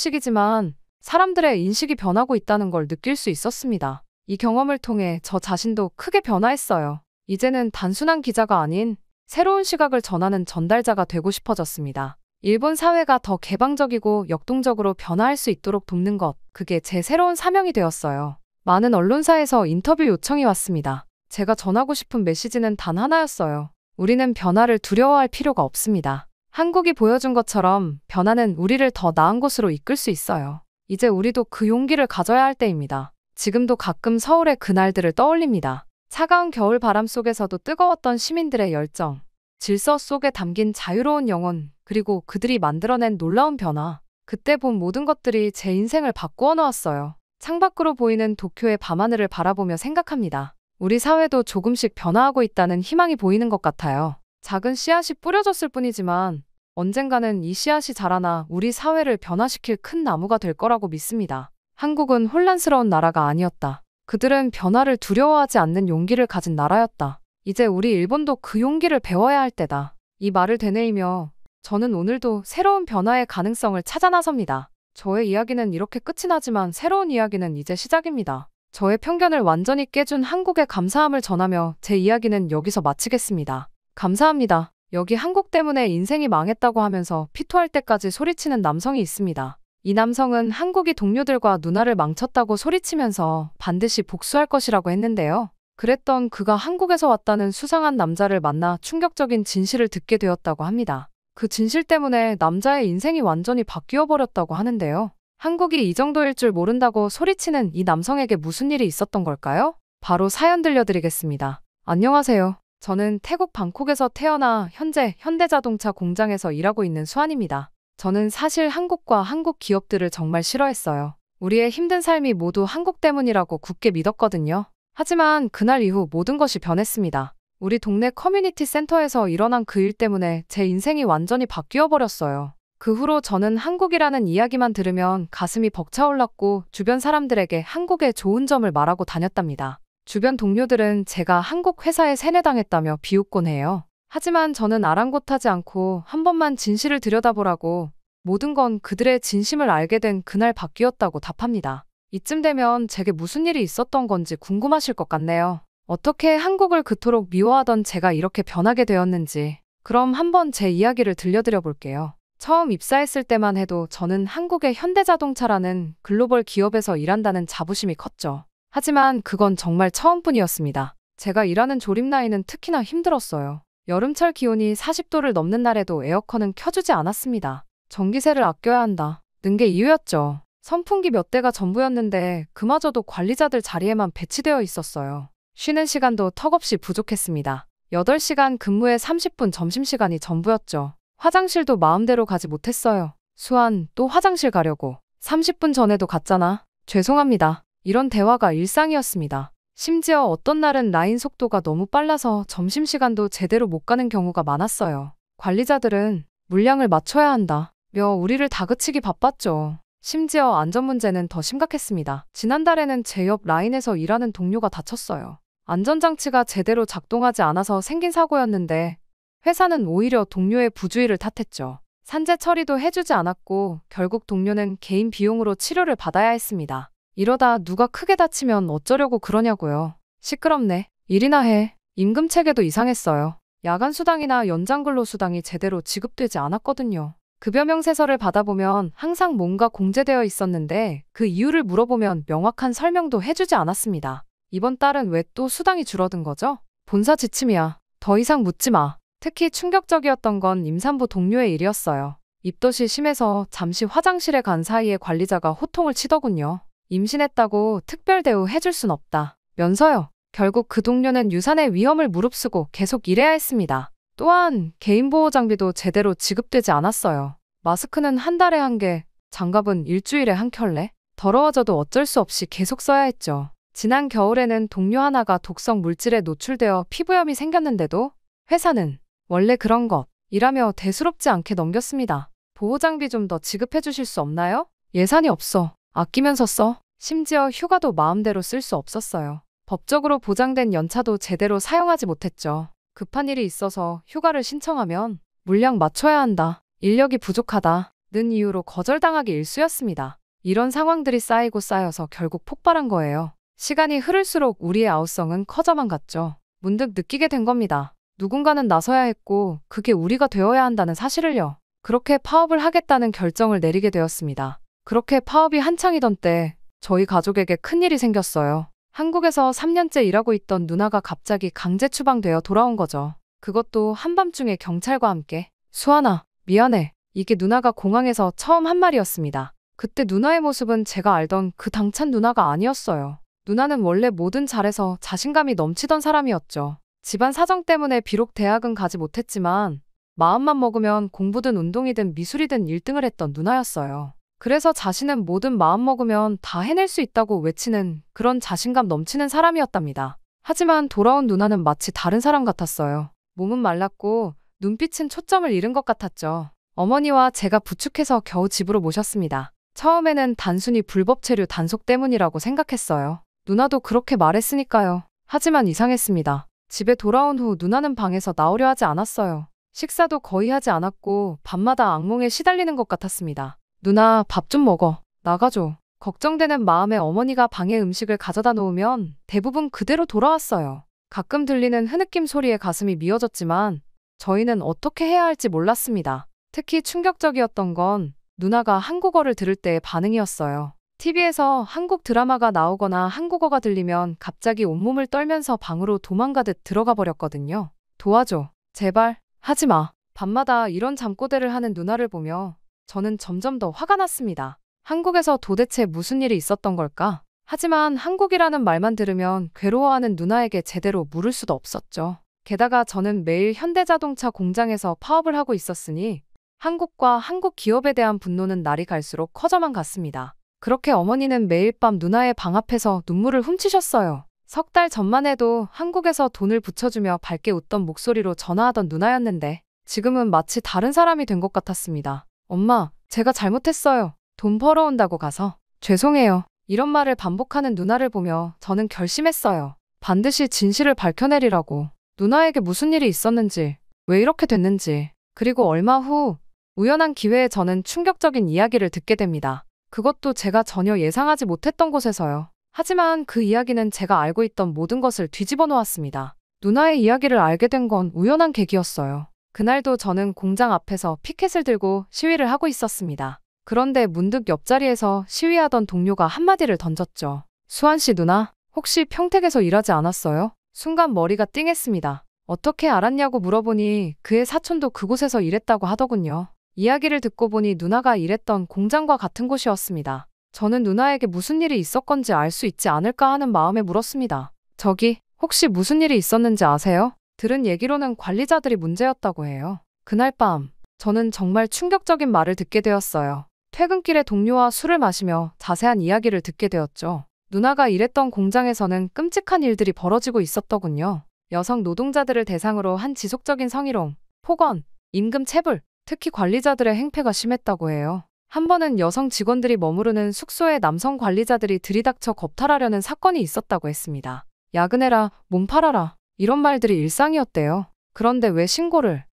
[SPEAKER 1] 조금씩이지만 사람들의 인식이 변하고 있다는 걸 느낄 수 있었습니다. 이 경험을 통해 저 자신도 크게 변화했어요. 이제는 단순한 기자가 아닌 새로운 시각을 전하는 전달자가 되고 싶어졌습니다. 일본 사회가 더 개방적이고 역동적으로 변화할 수 있도록 돕는 것, 그게 제 새로운 사명이 되었어요. 많은 언론사에서 인터뷰 요청이 왔습니다. 제가 전하고 싶은 메시지는 단 하나였어요. 우리는 변화를 두려워할 필요가 없습니다. 한국이 보여준 것처럼 변화는 우리를 더 나은 곳으로 이끌 수 있어요. 이제 우리도 그 용기를 가져야 할 때입니다. 지금도 가끔 서울의 그날들을 떠올립니다. 차가운 겨울 바람 속에서도 뜨거웠던 시민들의 열정, 질서 속에 담긴 자유로운 영혼, 그리고 그들이 만들어낸 놀라운 변화. 그때 본 모든 것들이 제 인생을 바꾸어 놓았어요. 창밖으로 보이는 도쿄의 밤하늘을 바라보며 생각합니다. 우리 사회도 조금씩 변화하고 있다는 희망이 보이는 것 같아요. 작은 씨앗이 뿌려졌을 뿐이지만 언젠가는 이 씨앗이 자라나 우리 사회를 변화시킬 큰 나무가 될 거라고 믿습니다. 한국은 혼란스러운 나라가 아니었다. 그들은 변화를 두려워하지 않는 용기를 가진 나라였다. 이제 우리 일본도 그 용기를 배워야 할 때다. 이 말을 되뇌이며 저는 오늘도 새로운 변화의 가능성을 찾아 나섭니다. 저의 이야기는 이렇게 끝이 나지만 새로운 이야기는 이제 시작입니다. 저의 편견을 완전히 깨준 한국에 감사함을 전하며 제 이야기는 여기서 마치겠습니다. 감사합니다. 여기 한국 때문에 인생이 망했다고 하면서 피토할 때까지 소리치는 남성이 있습니다. 이 남성은 한국이 동료들과 누나를 망쳤다고 소리치면서 반드시 복수할 것이라고 했는데요. 그랬던 그가 한국에서 왔다는 수상한 남자를 만나 충격적인 진실을 듣게 되었다고 합니다. 그 진실 때문에 남자의 인생이 완전히 바뀌어 버렸다고 하는데요. 한국이 이 정도일 줄 모른다고 소리치는 이 남성에게 무슨 일이 있었던 걸까요? 바로 사연 들려드리겠습니다. 안녕하세요. 저는 태국 방콕에서 태어나 현재 현대자동차 공장에서 일하고 있는 수환입니다. 저는 사실 한국과 한국 기업들을 정말 싫어했어요. 우리의 힘든 삶이 모두 한국 때문이라고 굳게 믿었거든요. 하지만 그날 이후 모든 것이 변했습니다. 우리 동네 커뮤니티 센터에서 일어난 그 일 때문에 제 인생이 완전히 바뀌어 버렸어요. 그 후로 저는 한국이라는 이야기만 들으면 가슴이 벅차올랐고 주변 사람들에게 한국의 좋은 점을 말하고 다녔답니다. 주변 동료들은 제가 한국 회사에 세뇌당했다며 비웃곤 해요. 하지만 저는 아랑곳하지 않고 한 번만 진실을 들여다보라고 모든 건 그들의 진심을 알게 된 그날 바뀌었다고 답합니다. 이쯤 되면 제게 무슨 일이 있었던 건지 궁금하실 것 같네요. 어떻게 한국을 그토록 미워하던 제가 이렇게 변하게 되었는지. 그럼 한번 제 이야기를 들려드려 볼게요. 처음 입사했을 때만 해도 저는 한국의 현대자동차라는 글로벌 기업에서 일한다는 자부심이 컸죠. 하지만 그건 정말 처음뿐이었습니다. 제가 일하는 조립라인은 특히나 힘들었어요. 여름철 기온이 40도를 넘는 날에도 에어컨은 켜주지 않았습니다. 전기세를 아껴야 한다. 는 게 이유였죠. 선풍기 몇 대가 전부였는데 그마저도 관리자들 자리에만 배치되어 있었어요. 쉬는 시간도 턱없이 부족했습니다. 8시간 근무에 30분 점심시간이 전부였죠. 화장실도 마음대로 가지 못했어요. 수환, 또 화장실 가려고. 30분 전에도 갔잖아. 죄송합니다. 이런 대화가 일상이었습니다. 심지어 어떤 날은 라인 속도가 너무 빨라서 점심시간도 제대로 못 가는 경우가 많았어요. 관리자들은 물량을 맞춰야 한다. 며 우리를 다그치기 바빴죠. 심지어 안전 문제는 더 심각했습니다. 지난달에는 제 옆 라인에서 일하는 동료가 다쳤어요. 안전장치가 제대로 작동하지 않아서 생긴 사고였는데 회사는 오히려 동료의 부주의를 탓했죠. 산재 처리도 해주지 않았고 결국 동료는 개인 비용으로 치료를 받아야 했습니다. 이러다 누가 크게 다치면 어쩌려고 그러냐고요. 시끄럽네. 일이나 해. 임금 체계도 이상했어요. 야간 수당이나 연장 근로 수당이 제대로 지급되지 않았거든요. 급여 명세서를 받아보면 항상 뭔가 공제되어 있었는데 그 이유를 물어보면 명확한 설명도 해주지 않았습니다. 이번 달은 왜 또 수당이 줄어든 거죠? 본사 지침이야. 더 이상 묻지 마. 특히 충격적이었던 건 임산부 동료의 일이었어요. 입덧이 심해서 잠시 화장실에 간 사이에 관리자가 호통을 치더군요. 임신했다고 특별 대우 해줄 순 없다. 면서요. 결국 그 동료는 유산의 위험을 무릅쓰고 계속 일해야 했습니다. 또한 개인보호 장비도 제대로 지급되지 않았어요. 마스크는 한 달에 1개, 장갑은 일주일에 1켤레. 더러워져도 어쩔 수 없이 계속 써야 했죠. 지난 겨울에는 동료 하나가 독성 물질에 노출되어 피부염이 생겼는데도 회사는 원래 그런 것 이라며 대수롭지 않게 넘겼습니다. 보호장비 좀 더 지급해 주실 수 없나요? 예산이 없어. 아끼면서 써. 심지어 휴가도 마음대로 쓸 수 없었어요. 법적으로 보장된 연차도 제대로 사용하지 못했죠. 급한 일이 있어서 휴가를 신청하면 물량 맞춰야 한다. 인력이 부족하다. 는 이유로 거절당하기 일쑤였습니다. 이런 상황들이 쌓이고 쌓여서 결국 폭발한 거예요. 시간이 흐를수록 우리의 아우성은 커져만 갔죠. 문득 느끼게 된 겁니다. 누군가는 나서야 했고 그게 우리가 되어야 한다는 사실을요. 그렇게 파업을 하겠다는 결정을 내리게 되었습니다. 그렇게 파업이 한창이던 때 저희 가족에게 큰일이 생겼어요. 한국에서 3년째 일하고 있던 누나가 갑자기 강제 추방되어 돌아온 거죠. 그것도 한밤중에 경찰과 함께. 수환아, 미안해. 이게 누나가 공항에서 처음 한 말이었습니다. 그때 누나의 모습은 제가 알던 그 당찬 누나가 아니었어요. 누나는 원래 뭐든 잘해서 자신감이 넘치던 사람이었죠. 집안 사정 때문에 비록 대학은 가지 못했지만 마음만 먹으면 공부든 운동이든 미술이든 1등을 했던 누나였어요. 그래서 자신은 뭐든 마음 먹으면 다 해낼 수 있다고 외치는 그런 자신감 넘치는 사람이었답니다. 하지만 돌아온 누나는 마치 다른 사람 같았어요. 몸은 말랐고 눈빛은 초점을 잃은 것 같았죠. 어머니와 제가 부축해서 겨우 집으로 모셨습니다. 처음에는 단순히 불법 체류 단속 때문이라고 생각했어요. 누나도 그렇게 말했으니까요. 하지만 이상했습니다. 집에 돌아온 후 누나는 방에서 나오려 하지 않았어요. 식사도 거의 하지 않았고 밤마다 악몽에 시달리는 것 같았습니다. 누나, 밥 좀 먹어. 나가줘. 걱정되는 마음에 어머니가 방에 음식을 가져다 놓으면 대부분 그대로 돌아왔어요. 가끔 들리는 흐느낌 소리에 가슴이 미어졌지만 저희는 어떻게 해야 할지 몰랐습니다. 특히 충격적이었던 건 누나가 한국어를 들을 때의 반응이었어요. TV에서 한국 드라마가 나오거나 한국어가 들리면 갑자기 온몸을 떨면서 방으로 도망가듯 들어가 버렸거든요. 도와줘. 제발. 하지 마. 밤마다 이런 잠꼬대를 하는 누나를 보며 저는 점점 더 화가 났습니다. 한국에서 도대체 무슨 일이 있었던 걸까? 하지만 한국이라는 말만 들으면 괴로워하는 누나에게 제대로 물을 수도 없었죠. 게다가 저는 매일 현대자동차 공장에서 파업을 하고 있었으니 한국과 한국 기업에 대한 분노는 날이 갈수록 커져만 갔습니다. 그렇게 어머니는 매일 밤 누나의 방 앞에서 눈물을 훔치셨어요. 석 달 전만 해도 한국에서 돈을 붙여주며 밝게 웃던 목소리로 전화하던 누나였는데 지금은 마치 다른 사람이 된 것 같았습니다. 엄마, 제가 잘못했어요. 돈 벌어온다고 가서. 죄송해요. 이런 말을 반복하는 누나를 보며 저는 결심했어요. 반드시 진실을 밝혀내리라고. 누나에게 무슨 일이 있었는지, 왜 이렇게 됐는지. 그리고 얼마 후 우연한 기회에 저는 충격적인 이야기를 듣게 됩니다. 그것도 제가 전혀 예상하지 못했던 곳에서요. 하지만 그 이야기는 제가 알고 있던 모든 것을 뒤집어 놓았습니다. 누나의 이야기를 알게 된 건 우연한 계기였어요. 그날도 저는 공장 앞에서 피켓을 들고 시위를 하고 있었습니다. 그런데 문득 옆자리에서 시위하던 동료가 한마디를 던졌죠. 수환 씨 누나, 혹시 평택에서 일하지 않았어요? 순간 머리가 띵했습니다. 어떻게 알았냐고 물어보니 그의 사촌도 그곳에서 일했다고 하더군요. 이야기를 듣고 보니 누나가 일했던 공장과 같은 곳이었습니다. 저는 누나에게 무슨 일이 있었건지 알 수 있지 않을까 하는 마음에 물었습니다. 저기, 혹시 무슨 일이 있었는지 아세요? 들은 얘기로는 관리자들이 문제였다고 해요. 그날 밤, 저는 정말 충격적인 말을 듣게 되었어요. 퇴근길에 동료와 술을 마시며 자세한 이야기를 듣게 되었죠. 누나가 일했던 공장에서는 끔찍한 일들이 벌어지고 있었더군요. 여성 노동자들을 대상으로 한 지속적인 성희롱, 폭언, 임금 체불, 특히 관리자들의 행패가 심했다고 해요. 한 번은 여성 직원들이 머무르는 숙소에 남성 관리자들이 들이닥쳐 겁탈하려는 사건이 있었다고 했습니다. 야근해라, 몸 팔아라, 이런 말들이 일상이었대요. 그런데 왜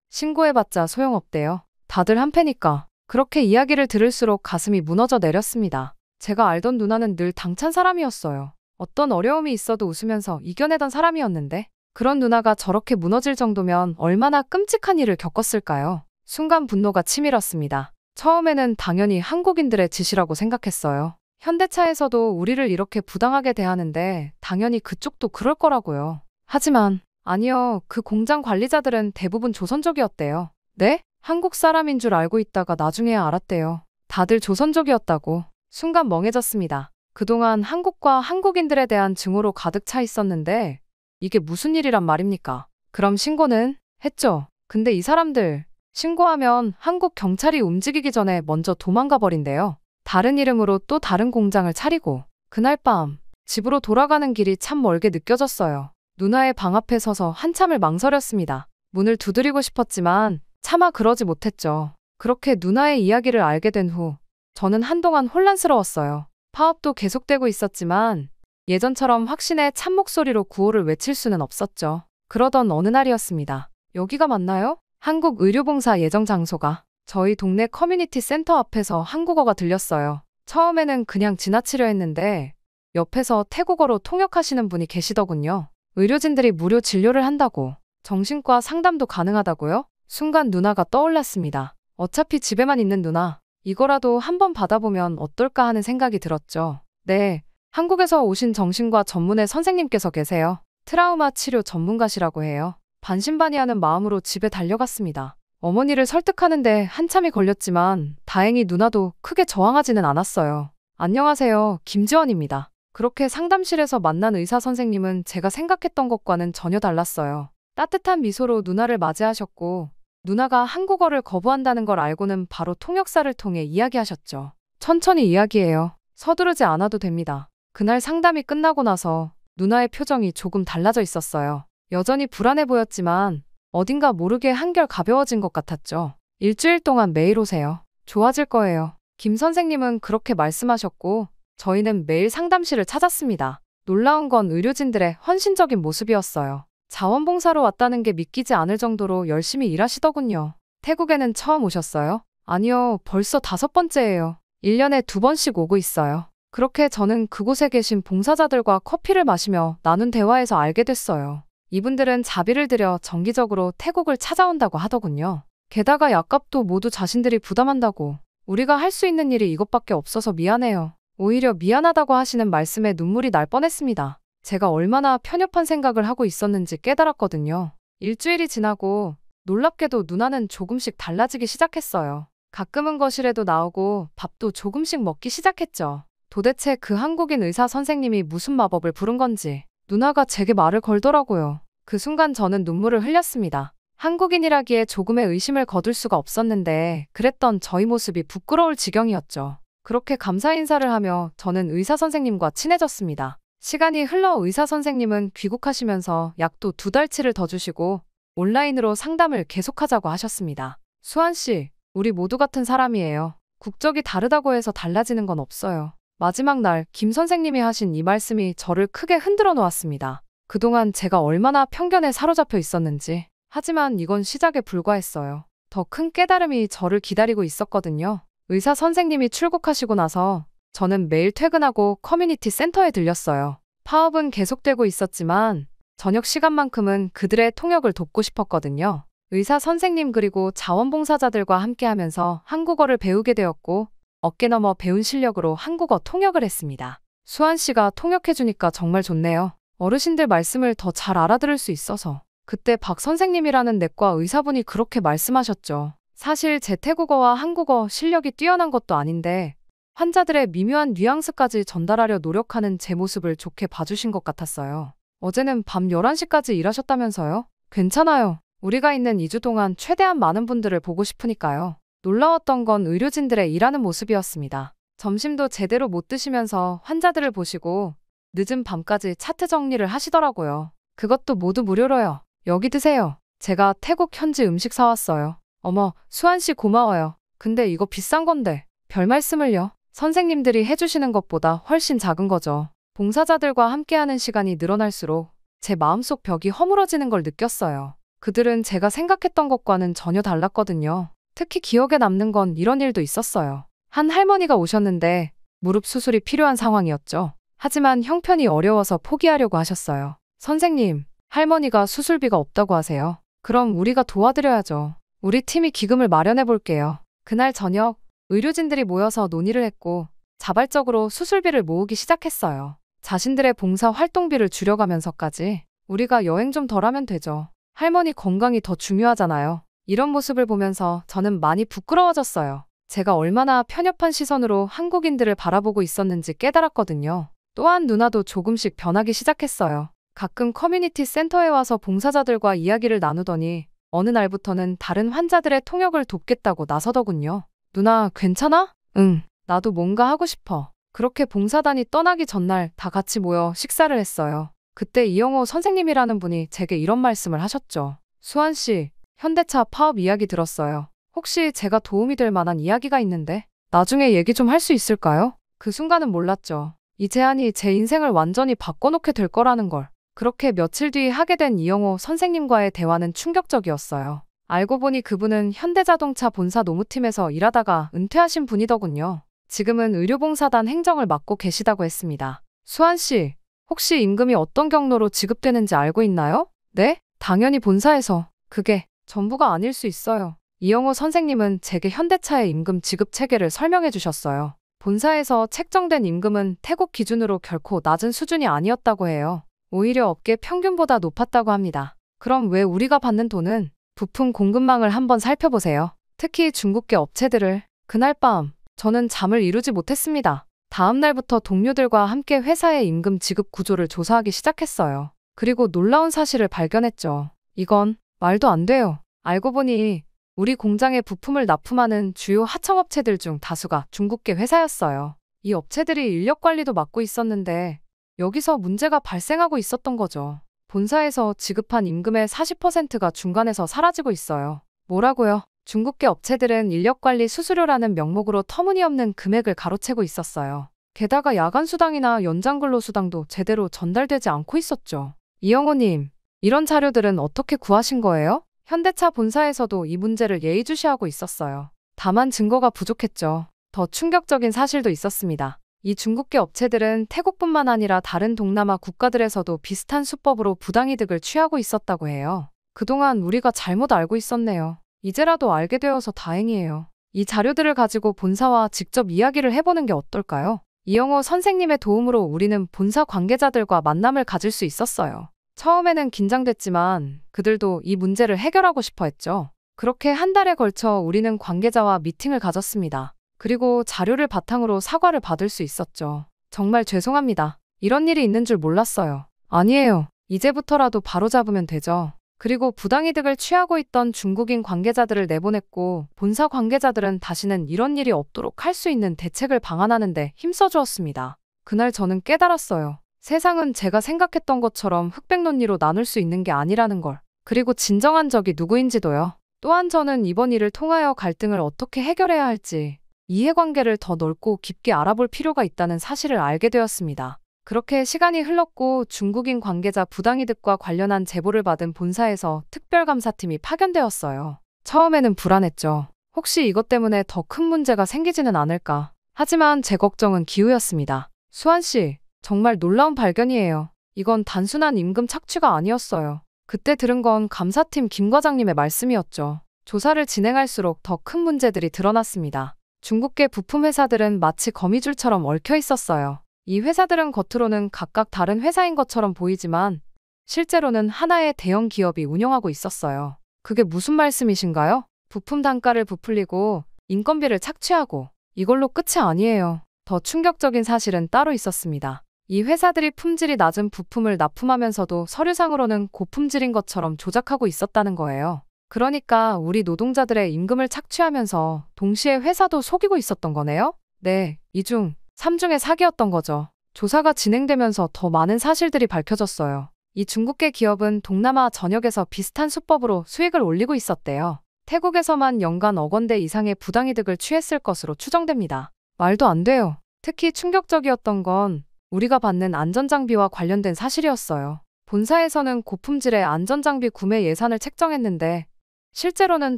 [SPEAKER 1] 신고해봤자 소용없대요. 다들 한패니까. 그렇게 이야기를 들을수록 가슴이 무너져 내렸습니다. 제가 알던 누나는 늘 당찬 사람이었어요. 어떤 어려움이 있어도 웃으면서 이겨내던 사람이었는데 그런 누나가 저렇게 무너질 정도면 얼마나 끔찍한 일을 겪었을까요? 순간 분노가 치밀었습니다. 처음에는 당연히 한국인들의 짓이라고 생각했어요. 현대차에서도 우리를 이렇게 부당하게 대하는데 당연히 그쪽도 그럴 거라고요. 하지만 아니요, 그 공장 관리자들은 대부분 조선족이었대요. 네? 한국 사람인 줄 알고 있다가 나중에야 알았대요. 다들 조선족이었다고. 순간 멍해졌습니다. 그동안 한국과 한국인들에 대한 증오로 가득 차 있었는데 이게 무슨 일이란 말입니까? 그럼 신고는? 했죠. 근데 이 사람들 신고하면 한국 경찰이 움직이기 전에 먼저 도망가 버린대요. 다른 이름으로 또 다른 공장을 차리고. 그날 밤 집으로 돌아가는 길이 참 멀게 느껴졌어요. 누나의 방 앞에 서서 한참을 망설였습니다. 문을 두드리고 싶었지만 차마 그러지 못했죠. 그렇게 누나의 이야기를 알게 된 후 저는 한동안 혼란스러웠어요. 파업도 계속되고 있었지만 예전처럼 확신의 찬 목소리로 구호를 외칠 수는 없었죠. 그러던 어느 날이었습니다. 여기가 맞나요? 한국의료봉사 예정 장소가 저희 동네 커뮤니티 센터 앞에서 한국어가 들렸어요. 처음에는 그냥 지나치려 했는데 옆에서 태국어로 통역하시는 분이 계시더군요. 의료진들이 무료 진료를 한다고, 정신과 상담도 가능하다고요? 순간 누나가 떠올랐습니다. 어차피 집에만 있는 누나, 이거라도 한번 받아보면 어떨까 하는 생각이 들었죠. 네, 한국에서 오신 정신과 전문의 선생님께서 계세요. 트라우마 치료 전문가시라고 해요. 반신반의하는 마음으로 집에 달려갔습니다. 어머니를 설득하는데 한참이 걸렸지만 다행히 누나도 크게 저항하지는 않았어요. 안녕하세요, 김지원입니다. 그렇게 상담실에서 만난 의사 선생님은 제가 생각했던 것과는 전혀 달랐어요. 따뜻한 미소로 누나를 맞이하셨고 누나가 한국어를 거부한다는 걸 알고는 바로 통역사를 통해 이야기하셨죠. 천천히 이야기해요. 서두르지 않아도 됩니다. 그날 상담이 끝나고 나서 누나의 표정이 조금 달라져 있었어요. 여전히 불안해 보였지만 어딘가 모르게 한결 가벼워진 것 같았죠. 일주일 동안 매일 오세요. 좋아질 거예요. 김 선생님은 그렇게 말씀하셨고 저희는 매일 상담실을 찾았습니다. 놀라운 건 의료진들의 헌신적인 모습이었어요. 자원봉사로 왔다는 게 믿기지 않을 정도로 열심히 일하시더군요. 태국에는 처음 오셨어요? 아니요, 벌써 5번째예요. 1년에 2번씩 오고 있어요. 그렇게 저는 그곳에 계신 봉사자들과 커피를 마시며 나눈 대화에서 알게 됐어요. 이분들은 자비를 들여 정기적으로 태국을 찾아온다고 하더군요. 게다가 약값도 모두 자신들이 부담한다고. 우리가 할 수 있는 일이 이것밖에 없어서 미안해요. 오히려 미안하다고 하시는 말씀에 눈물이 날 뻔했습니다. 제가 얼마나 편협한 생각을 하고 있었는지 깨달았거든요. 일주일이 지나고 놀랍게도 누나는 조금씩 달라지기 시작했어요. 가끔은 거실에도 나오고 밥도 조금씩 먹기 시작했죠. 도대체 그 한국인 의사 선생님이 무슨 마법을 부른 건지 누나가 제게 말을 걸더라고요. 그 순간 저는 눈물을 흘렸습니다. 한국인이라기에 조금의 의심을 거둘 수가 없었는데 그랬던 저희 모습이 부끄러울 지경이었죠. 그렇게 감사 인사를 하며 저는 의사 선생님과 친해졌습니다. 시간이 흘러 의사 선생님은 귀국하시면서 약도 2달치를 더 주시고 온라인으로 상담을 계속하자고 하셨습니다. 수환 씨, 우리 모두 같은 사람이에요. 국적이 다르다고 해서 달라지는 건 없어요. 마지막 날 김 선생님이 하신 이 말씀이 저를 크게 흔들어 놓았습니다. 그동안 제가 얼마나 편견에 사로잡혀 있었는지. 하지만 이건 시작에 불과했어요. 더 큰 깨달음이 저를 기다리고 있었거든요. 의사 선생님이 출국하시고 나서 저는 매일 퇴근하고 커뮤니티 센터에 들렸어요. 파업은 계속되고 있었지만 저녁 시간만큼은 그들의 통역을 돕고 싶었거든요. 의사 선생님 그리고 자원봉사자들과 함께하면서 한국어를 배우게 되었고 어깨 너머 배운 실력으로 한국어 통역을 했습니다. 수환 씨가 통역해주니까 정말 좋네요. 어르신들 말씀을 더 잘 알아들을 수 있어서. 그때 박 선생님이라는 내과 의사분이 그렇게 말씀하셨죠. 사실 제 태국어와 한국어 실력이 뛰어난 것도 아닌데 환자들의 미묘한 뉘앙스까지 전달하려 노력하는 제 모습을 좋게 봐주신 것 같았어요. 어제는 밤 11시까지 일하셨다면서요? 괜찮아요. 우리가 있는 2주 동안 최대한 많은 분들을 보고 싶으니까요. 놀라웠던 건 의료진들의 일하는 모습이었습니다. 점심도 제대로 못 드시면서 환자들을 보시고 늦은 밤까지 차트 정리를 하시더라고요. 그것도 모두 무료로요. 여기 드세요. 제가 태국 현지 음식 사왔어요. 어머, 수환 씨 고마워요. 근데 이거 비싼 건데. 별 말씀을요. 선생님들이 해주시는 것보다 훨씬 작은 거죠. 봉사자들과 함께하는 시간이 늘어날수록 제 마음속 벽이 허물어지는 걸 느꼈어요. 그들은 제가 생각했던 것과는 전혀 달랐거든요. 특히 기억에 남는 건 이런 일도 있었어요. 한 할머니가 오셨는데 무릎 수술이 필요한 상황이었죠. 하지만 형편이 어려워서 포기하려고 하셨어요. 선생님, 할머니가 수술비가 없다고 하세요. 그럼 우리가 도와드려야죠. 우리 팀이 기금을 마련해 볼게요. 그날 저녁 의료진들이 모여서 논의를 했고 자발적으로 수술비를 모으기 시작했어요. 자신들의 봉사 활동비를 줄여가면서까지 우리가 여행 좀 덜 하면 되죠. 할머니 건강이 더 중요하잖아요. 이런 모습을 보면서 저는 많이 부끄러워졌어요. 제가 얼마나 편협한 시선으로 한국인들을 바라보고 있었는지 깨달았거든요. 또한 누나도 조금씩 변하기 시작했어요. 가끔 커뮤니티 센터에 와서 봉사자들과 이야기를 나누더니 어느 날부터는 다른 환자들의 통역을 돕겠다고 나서더군요. 누나, 괜찮아? 응, 나도 뭔가 하고 싶어. 그렇게 봉사단이 떠나기 전날 다 같이 모여 식사를 했어요. 그때 이영호 선생님이라는 분이 제게 이런 말씀을 하셨죠. 수환 씨, 현대차 파업 이야기 들었어요. 혹시 제가 도움이 될 만한 이야기가 있는데 나중에 얘기 좀 할 수 있을까요? 그 순간은 몰랐죠. 이 제안이 제 인생을 완전히 바꿔놓게 될 거라는 걸. 그렇게 며칠 뒤 하게 된 이영호 선생님과의 대화는 충격적이었어요. 알고 보니 그분은 현대자동차 본사 노무팀에서 일하다가 은퇴하신 분이더군요. 지금은 의료봉사단 행정을 맡고 계시다고 했습니다. 수환 씨, 혹시 임금이 어떤 경로로 지급되는지 알고 있나요? 네? 당연히 본사에서. 그게 전부가 아닐 수 있어요. 이영호 선생님은 제게 현대차의 임금 지급 체계를 설명해 주셨어요. 본사에서 책정된 임금은 태국 기준으로 결코 낮은 수준이 아니었다고 해요. 오히려 업계 평균보다 높았다고 합니다. 그럼 왜 우리가 받는 돈은? 부품 공급망을 한번 살펴보세요. 특히 중국계 업체들을. 그날 밤 저는 잠을 이루지 못했습니다. 다음 날부터 동료들과 함께 회사의 임금 지급 구조를 조사하기 시작했어요. 그리고 놀라운 사실을 발견했죠. 이건 말도 안 돼요. 알고 보니 우리 공장에 부품을 납품하는 주요 하청업체들 중 다수가 중국계 회사였어요. 이 업체들이 인력 관리도 맡고 있었는데 여기서 문제가 발생하고 있었던 거죠. 본사에서 지급한 임금의 40%가 중간에서 사라지고 있어요. 뭐라고요? 중국계 업체들은 인력관리 수수료라는 명목으로 터무니없는 금액을 가로채고 있었어요. 게다가 야간 수당이나 연장 근로 수당도 제대로 전달되지 않고 있었죠. 이영호님, 이런 자료들은 어떻게 구하신 거예요? 현대차 본사에서도 이 문제를 예의주시하고 있었어요. 다만 증거가 부족했죠. 더 충격적인 사실도 있었습니다. 이 중국계 업체들은 태국뿐만 아니라 다른 동남아 국가들에서도 비슷한 수법으로 부당이득을 취하고 있었다고 해요. 그동안 우리가 잘못 알고 있었네요. 이제라도 알게 되어서 다행이에요. 이 자료들을 가지고 본사와 직접 이야기를 해보는 게 어떨까요? 이영호 선생님의 도움으로 우리는 본사 관계자들과 만남을 가질 수 있었어요. 처음에는 긴장됐지만 그들도 이 문제를 해결하고 싶어 했죠. 그렇게 한 달에 걸쳐 우리는 관계자와 미팅을 가졌습니다. 그리고 자료를 바탕으로 사과를 받을 수 있었죠. 정말 죄송합니다. 이런 일이 있는 줄 몰랐어요. 아니에요. 이제부터라도 바로잡으면 되죠. 그리고 부당이득을 취하고 있던 중국인 관계자들을 내보냈고 본사 관계자들은 다시는 이런 일이 없도록 할 수 있는 대책을 방안하는 데 힘써주었습니다. 그날 저는 깨달았어요. 세상은 제가 생각했던 것처럼 흑백 논리로 나눌 수 있는 게 아니라는 걸. 그리고 진정한 적이 누구인지도요. 또한 저는 이번 일을 통하여 갈등을 어떻게 해결해야 할지, 이해관계를 더 넓고 깊게 알아볼 필요가 있다는 사실을 알게 되었습니다. 그렇게 시간이 흘렀고 중국인 관계자 부당이득과 관련한 제보를 받은 본사에서 특별감사팀이 파견되었어요. 처음에는 불안했죠. 혹시 이것 때문에 더 큰 문제가 생기지는 않을까. 하지만 제 걱정은 기우였습니다. 수환 씨, 정말 놀라운 발견이에요. 이건 단순한 임금 착취가 아니었어요. 그때 들은 건 감사팀 김 과장님의 말씀이었죠. 조사를 진행할수록 더 큰 문제들이 드러났습니다. 중국계 부품 회사들은 마치 거미줄처럼 얽혀 있었어요. 이 회사들은 겉으로는 각각 다른 회사인 것처럼 보이지만 실제로는 하나의 대형 기업이 운영하고 있었어요. 그게 무슨 말씀이신가요? 부품 단가를 부풀리고 인건비를 착취하고 이걸로 끝이 아니에요. 더 충격적인 사실은 따로 있었습니다. 이 회사들이 품질이 낮은 부품을 납품하면서도 서류상으로는 고품질인 것처럼 조작하고 있었다는 거예요. 그러니까 우리 노동자들의 임금을 착취하면서 동시에 회사도 속이고 있었던 거네요? 네, 2중, 3중의 사기였던 거죠. 조사가 진행되면서 더 많은 사실들이 밝혀졌어요. 이 중국계 기업은 동남아 전역에서 비슷한 수법으로 수익을 올리고 있었대요. 태국에서만 연간 억 원대 이상의 부당이득을 취했을 것으로 추정됩니다. 말도 안 돼요. 특히 충격적이었던 건 우리가 받는 안전장비와 관련된 사실이었어요. 본사에서는 고품질의 안전장비 구매 예산을 책정했는데 실제로는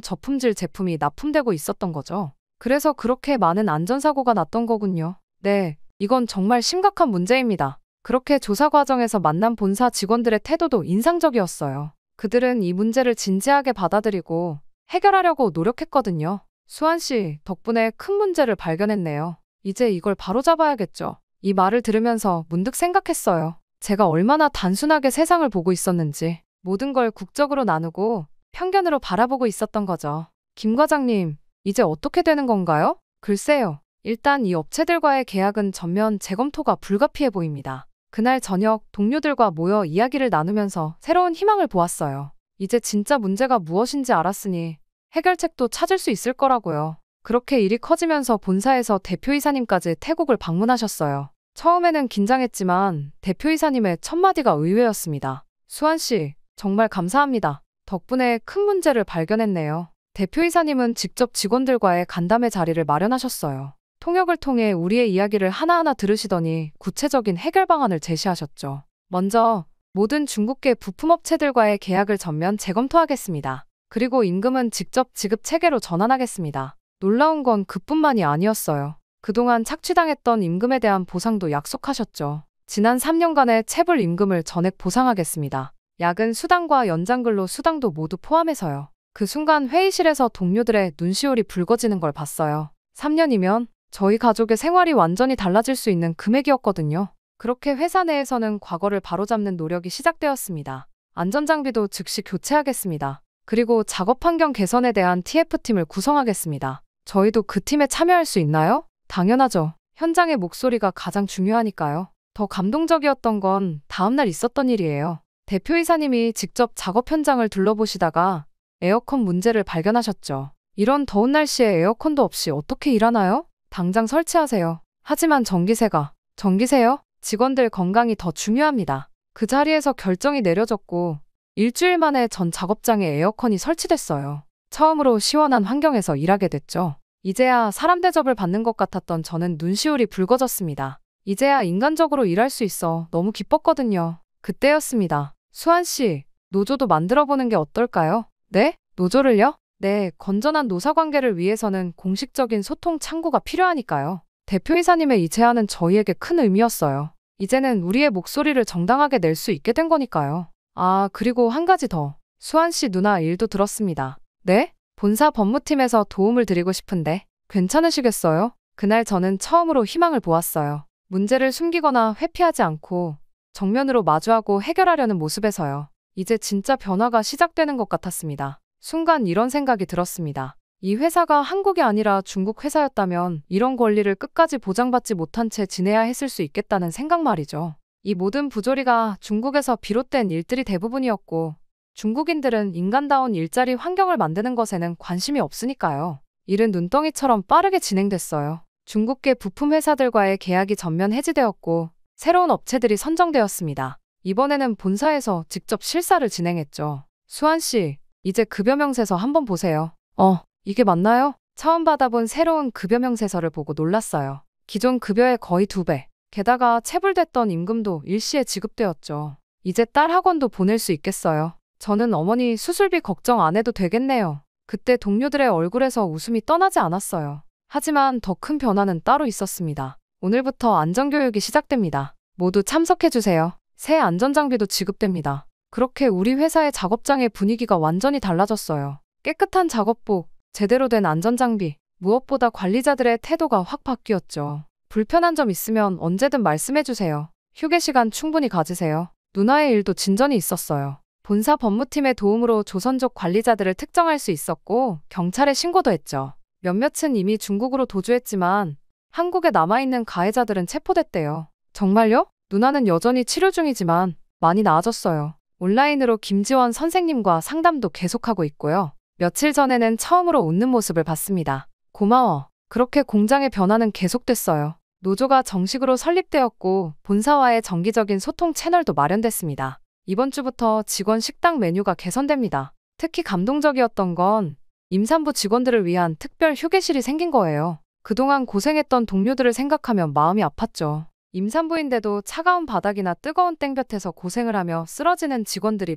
[SPEAKER 1] 저품질 제품이 납품되고 있었던 거죠. 그래서 그렇게 많은 안전사고가 났던 거군요. 네, 이건 정말 심각한 문제입니다. 그렇게 조사 과정에서 만난 본사 직원들의 태도도 인상적이었어요. 그들은 이 문제를 진지하게 받아들이고 해결하려고 노력했거든요. 수환 씨 덕분에 큰 문제를 발견했네요. 이제 이걸 바로잡아야겠죠. 이 말을 들으면서 문득 생각했어요. 제가 얼마나 단순하게 세상을 보고 있었는지, 모든 걸 국적으로 나누고 편견으로 바라보고 있었던 거죠. 김 과장님, 이제 어떻게 되는 건가요? 글쎄요. 일단 이 업체들과의 계약은 전면 재검토가 불가피해 보입니다. 그날 저녁 동료들과 모여 이야기를 나누면서 새로운 희망을 보았어요. 이제 진짜 문제가 무엇인지 알았으니 해결책도 찾을 수 있을 거라고요. 그렇게 일이 커지면서 본사에서 대표이사님까지 태국을 방문하셨어요. 처음에는 긴장했지만 대표이사님의 첫마디가 의외였습니다. 수환 씨, 정말 감사합니다. 덕분에 큰 문제를 발견했네요. 대표이사님은 직접 직원들과의 간담회 자리를 마련하셨어요. 통역을 통해 우리의 이야기를 하나하나 들으시더니 구체적인 해결 방안을 제시하셨죠. 먼저 모든 중국계 부품업체들과의 계약을 전면 재검토하겠습니다. 그리고 임금은 직접 지급 체계로 전환하겠습니다. 놀라운 건 그뿐만이 아니었어요. 그동안 착취당했던 임금에 대한 보상도 약속하셨죠. 지난 3년간의 체불 임금을 전액 보상하겠습니다. 야근 수당과 연장근로 수당도 모두 포함해서요. 그 순간 회의실에서 동료들의 눈시울이 붉어지는 걸 봤어요. 3년이면 저희 가족의 생활이 완전히 달라질 수 있는 금액이었거든요. 그렇게 회사 내에서는 과거를 바로잡는 노력이 시작되었습니다. 안전장비도 즉시 교체하겠습니다. 그리고 작업 환경 개선에 대한 TF팀을 구성하겠습니다. 저희도 그 팀에 참여할 수 있나요? 당연하죠. 현장의 목소리가 가장 중요하니까요. 더 감동적이었던 건 다음날 있었던 일이에요. 대표이사님이 직접 작업 현장을 둘러보시다가 에어컨 문제를 발견하셨죠. 이런 더운 날씨에 에어컨도 없이 어떻게 일하나요? 당장 설치하세요. 하지만 전기세요? 직원들 건강이 더 중요합니다. 그 자리에서 결정이 내려졌고 일주일 만에 전 작업장에 에어컨이 설치됐어요. 처음으로 시원한 환경에서 일하게 됐죠. 이제야 사람 대접을 받는 것 같았던 저는 눈시울이 붉어졌습니다. 이제야 인간적으로 일할 수 있어 너무 기뻤거든요. 그때였습니다. 수환 씨, 노조도 만들어보는 게 어떨까요? 네? 노조를요? 네, 건전한 노사관계를 위해서는 공식적인 소통 창구가 필요하니까요. 대표이사님의 이 제안은 저희에게 큰 의미였어요. 이제는 우리의 목소리를 정당하게 낼 수 있게 된 거니까요. 아, 그리고 한 가지 더. 수환 씨 누나 일도 들었습니다. 네? 본사 법무팀에서 도움을 드리고 싶은데 괜찮으시겠어요? 그날 저는 처음으로 희망을 보았어요. 문제를 숨기거나 회피하지 않고 정면으로 마주하고 해결하려는 모습에서요. 이제 진짜 변화가 시작되는 것 같았습니다. 순간 이런 생각이 들었습니다. 이 회사가 한국이 아니라 중국 회사였다면 이런 권리를 끝까지 보장받지 못한 채 지내야 했을 수 있겠다는 생각 말이죠. 이 모든 부조리가 중국에서 비롯된 일들이 대부분이었고 중국인들은 인간다운 일자리 환경을 만드는 것에는 관심이 없으니까요. 일은 눈덩이처럼 빠르게 진행됐어요. 중국계 부품 회사들과의 계약이 전면 해지되었고 새로운 업체들이 선정되었습니다. 이번에는 본사에서 직접 실사를 진행했죠. 수환 씨, 이제 급여 명세서 한번 보세요. 이게 맞나요? 처음 받아본 새로운 급여 명세서를 보고 놀랐어요. 기존 급여의 거의 2배. 게다가 체불됐던 임금도 일시에 지급되었죠. 이제 딸 학원도 보낼 수 있겠어요. 저는 어머니 수술비 걱정 안 해도 되겠네요. 그때 동료들의 얼굴에서 웃음이 떠나지 않았어요. 하지만 더 큰 변화는 따로 있었습니다. 오늘부터 안전교육이 시작됩니다. 모두 참석해주세요. 새 안전장비도 지급됩니다. 그렇게 우리 회사의 작업장의 분위기가 완전히 달라졌어요. 깨끗한 작업복, 제대로 된 안전장비, 무엇보다 관리자들의 태도가 확 바뀌었죠. 불편한 점 있으면 언제든 말씀해주세요. 휴게 시간 충분히 가지세요. 누나의 일도 진전이 있었어요. 본사 법무팀의 도움으로 조선족 관리자들을 특정할 수 있었고 경찰에 신고도 했죠. 몇몇은 이미 중국으로 도주했지만 한국에 남아있는 가해자들은 체포됐대요. 정말요? 누나는 여전히 치료 중이지만 많이 나아졌어요. 온라인으로 김지원 선생님과 상담도 계속하고 있고요. 며칠 전에는 처음으로 웃는 모습을 봤습니다. 고마워. 그렇게 공장의 변화는 계속됐어요. 노조가 정식으로 설립되었고 본사와의 정기적인 소통 채널도 마련됐습니다. 이번 주부터 직원 식당 메뉴가 개선됩니다. 특히 감동적이었던 건 임산부 직원들을 위한 특별 휴게실이 생긴 거예요. 그동안 고생했던 동료들을 생각하면 마음이 아팠죠. 임산부인데도 차가운 바닥이나 뜨거운 땡볕에서 고생을 하며 쓰러지는 직원들이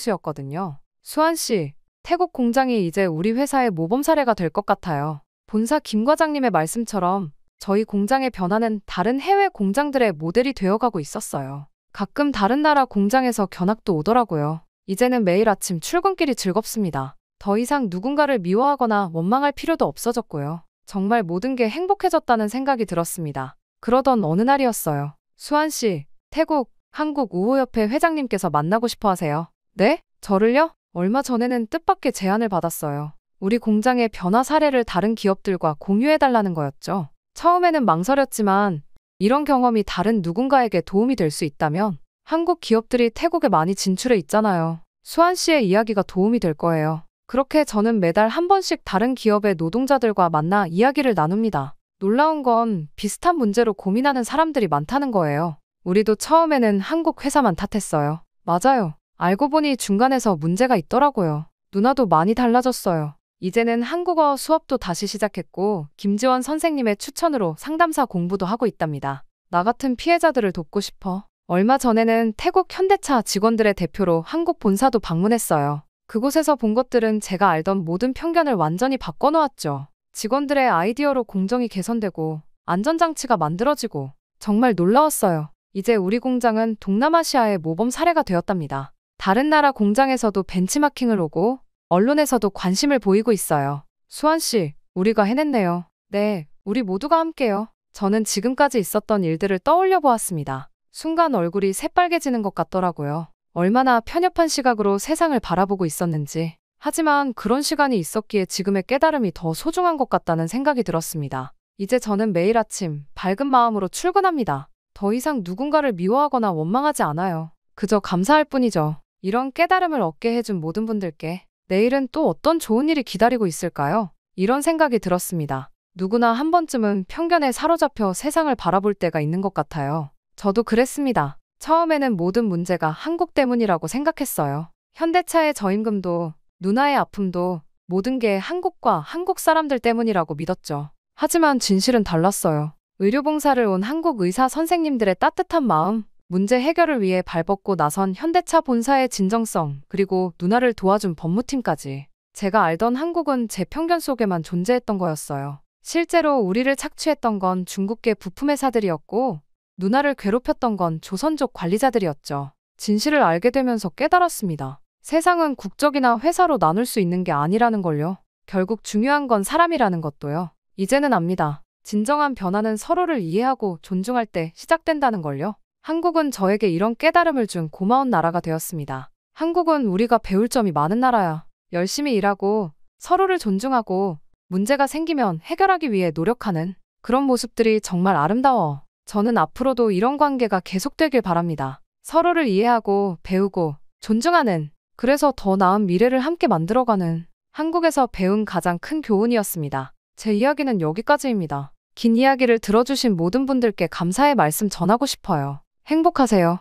[SPEAKER 1] 부지기수였거든요. 수환 씨, 태국 공장이 이제 우리 회사의 모범 사례가 될 것 같아요. 본사 김 과장님의 말씀처럼 저희 공장의 변화는 다른 해외 공장들의 모델이 되어가고 있었어요. 가끔 다른 나라 공장에서 견학도 오더라고요. 이제는 매일 아침 출근길이 즐겁습니다. 더 이상 누군가를 미워하거나 원망할 필요도 없어졌고요. 정말 모든 게 행복해졌다는 생각이 들었습니다. 그러던 어느 날이었어요. 수환 씨, 태국, 한국 우호협회 회장님께서 만나고 싶어 하세요. 네? 저를요? 얼마 전에는 뜻밖의 제안을 받았어요. 우리 공장의 변화 사례를 다른 기업들과 공유해달라는 거였죠. 처음에는 망설였지만 이런 경험이 다른 누군가에게 도움이 될 수 있다면 한국 기업들이 태국에 많이 진출해 있잖아요. 수환 씨의 이야기가 도움이 될 거예요. 그렇게 저는 매달 한 번씩 다른 기업의 노동자들과 만나 이야기를 나눕니다. 놀라운 건 비슷한 문제로 고민하는 사람들이 많다는 거예요. 우리도 처음에는 한국 회사만 탓했어요. 맞아요. 알고 보니 중간에서 문제가 있더라고요. 누나도 많이 달라졌어요. 이제는 한국어 수업도 다시 시작했고 김지원 선생님의 추천으로 상담사 공부도 하고 있답니다. 나 같은 피해자들을 돕고 싶어. 얼마 전에는 태국 현대차 직원들의 대표로 한국 본사도 방문했어요. 그곳에서 본 것들은 제가 알던 모든 편견을 완전히 바꿔놓았죠. 직원들의 아이디어로 공정이 개선되고 안전장치가 만들어지고 정말 놀라웠어요. 이제 우리 공장은 동남아시아의 모범 사례가 되었답니다. 다른 나라 공장에서도 벤치마킹을 오고 언론에서도 관심을 보이고 있어요. 수환 씨, 우리가 해냈네요. 네, 우리 모두가 함께요. 저는 지금까지 있었던 일들을 떠올려 보았습니다. 순간 얼굴이 새빨개지는 것 같더라고요. 얼마나 편협한 시각으로 세상을 바라보고 있었는지. 하지만 그런 시간이 있었기에 지금의 깨달음이 더 소중한 것 같다는 생각이 들었습니다. 이제 저는 매일 아침 밝은 마음으로 출근합니다. 더 이상 누군가를 미워하거나 원망하지 않아요. 그저 감사할 뿐이죠. 이런 깨달음을 얻게 해준 모든 분들께 내일은 또 어떤 좋은 일이 기다리고 있을까요? 이런 생각이 들었습니다. 누구나 한 번쯤은 편견에 사로잡혀 세상을 바라볼 때가 있는 것 같아요. 저도 그랬습니다. 처음에는 모든 문제가 한국 때문이라고 생각했어요. 현대차의 저임금도 누나의 아픔도 모든 게 한국과 한국 사람들 때문이라고 믿었죠. 하지만 진실은 달랐어요. 의료봉사를 온 한국 의사 선생님들의 따뜻한 마음, 문제 해결을 위해 발벗고 나선 현대차 본사의 진정성, 그리고 누나를 도와준 법무팀까지. 제가 알던 한국은 제 편견 속에만 존재했던 거였어요. 실제로 우리를 착취했던 건 중국계 부품회사들이었고 누나를 괴롭혔던 건 조선족 관리자들이었죠. 진실을 알게 되면서 깨달았습니다. 세상은 국적이나 회사로 나눌 수 있는 게 아니라는 걸요. 결국 중요한 건 사람이라는 것도요. 이제는 압니다. 진정한 변화는 서로를 이해하고 존중할 때 시작된다는 걸요. 한국은 저에게 이런 깨달음을 준 고마운 나라가 되었습니다. 한국은 우리가 배울 점이 많은 나라야. 열심히 일하고 서로를 존중하고 문제가 생기면 해결하기 위해 노력하는 그런 모습들이 정말 아름다워. 저는 앞으로도 이런 관계가 계속되길 바랍니다. 서로를 이해하고 배우고 존중하는, 그래서 더 나은 미래를 함께 만들어가는 한국에서 배운 가장 큰 교훈이었습니다. 제 이야기는 여기까지입니다. 긴 이야기를 들어주신 모든 분들께 감사의 말씀 전하고 싶어요. 행복하세요.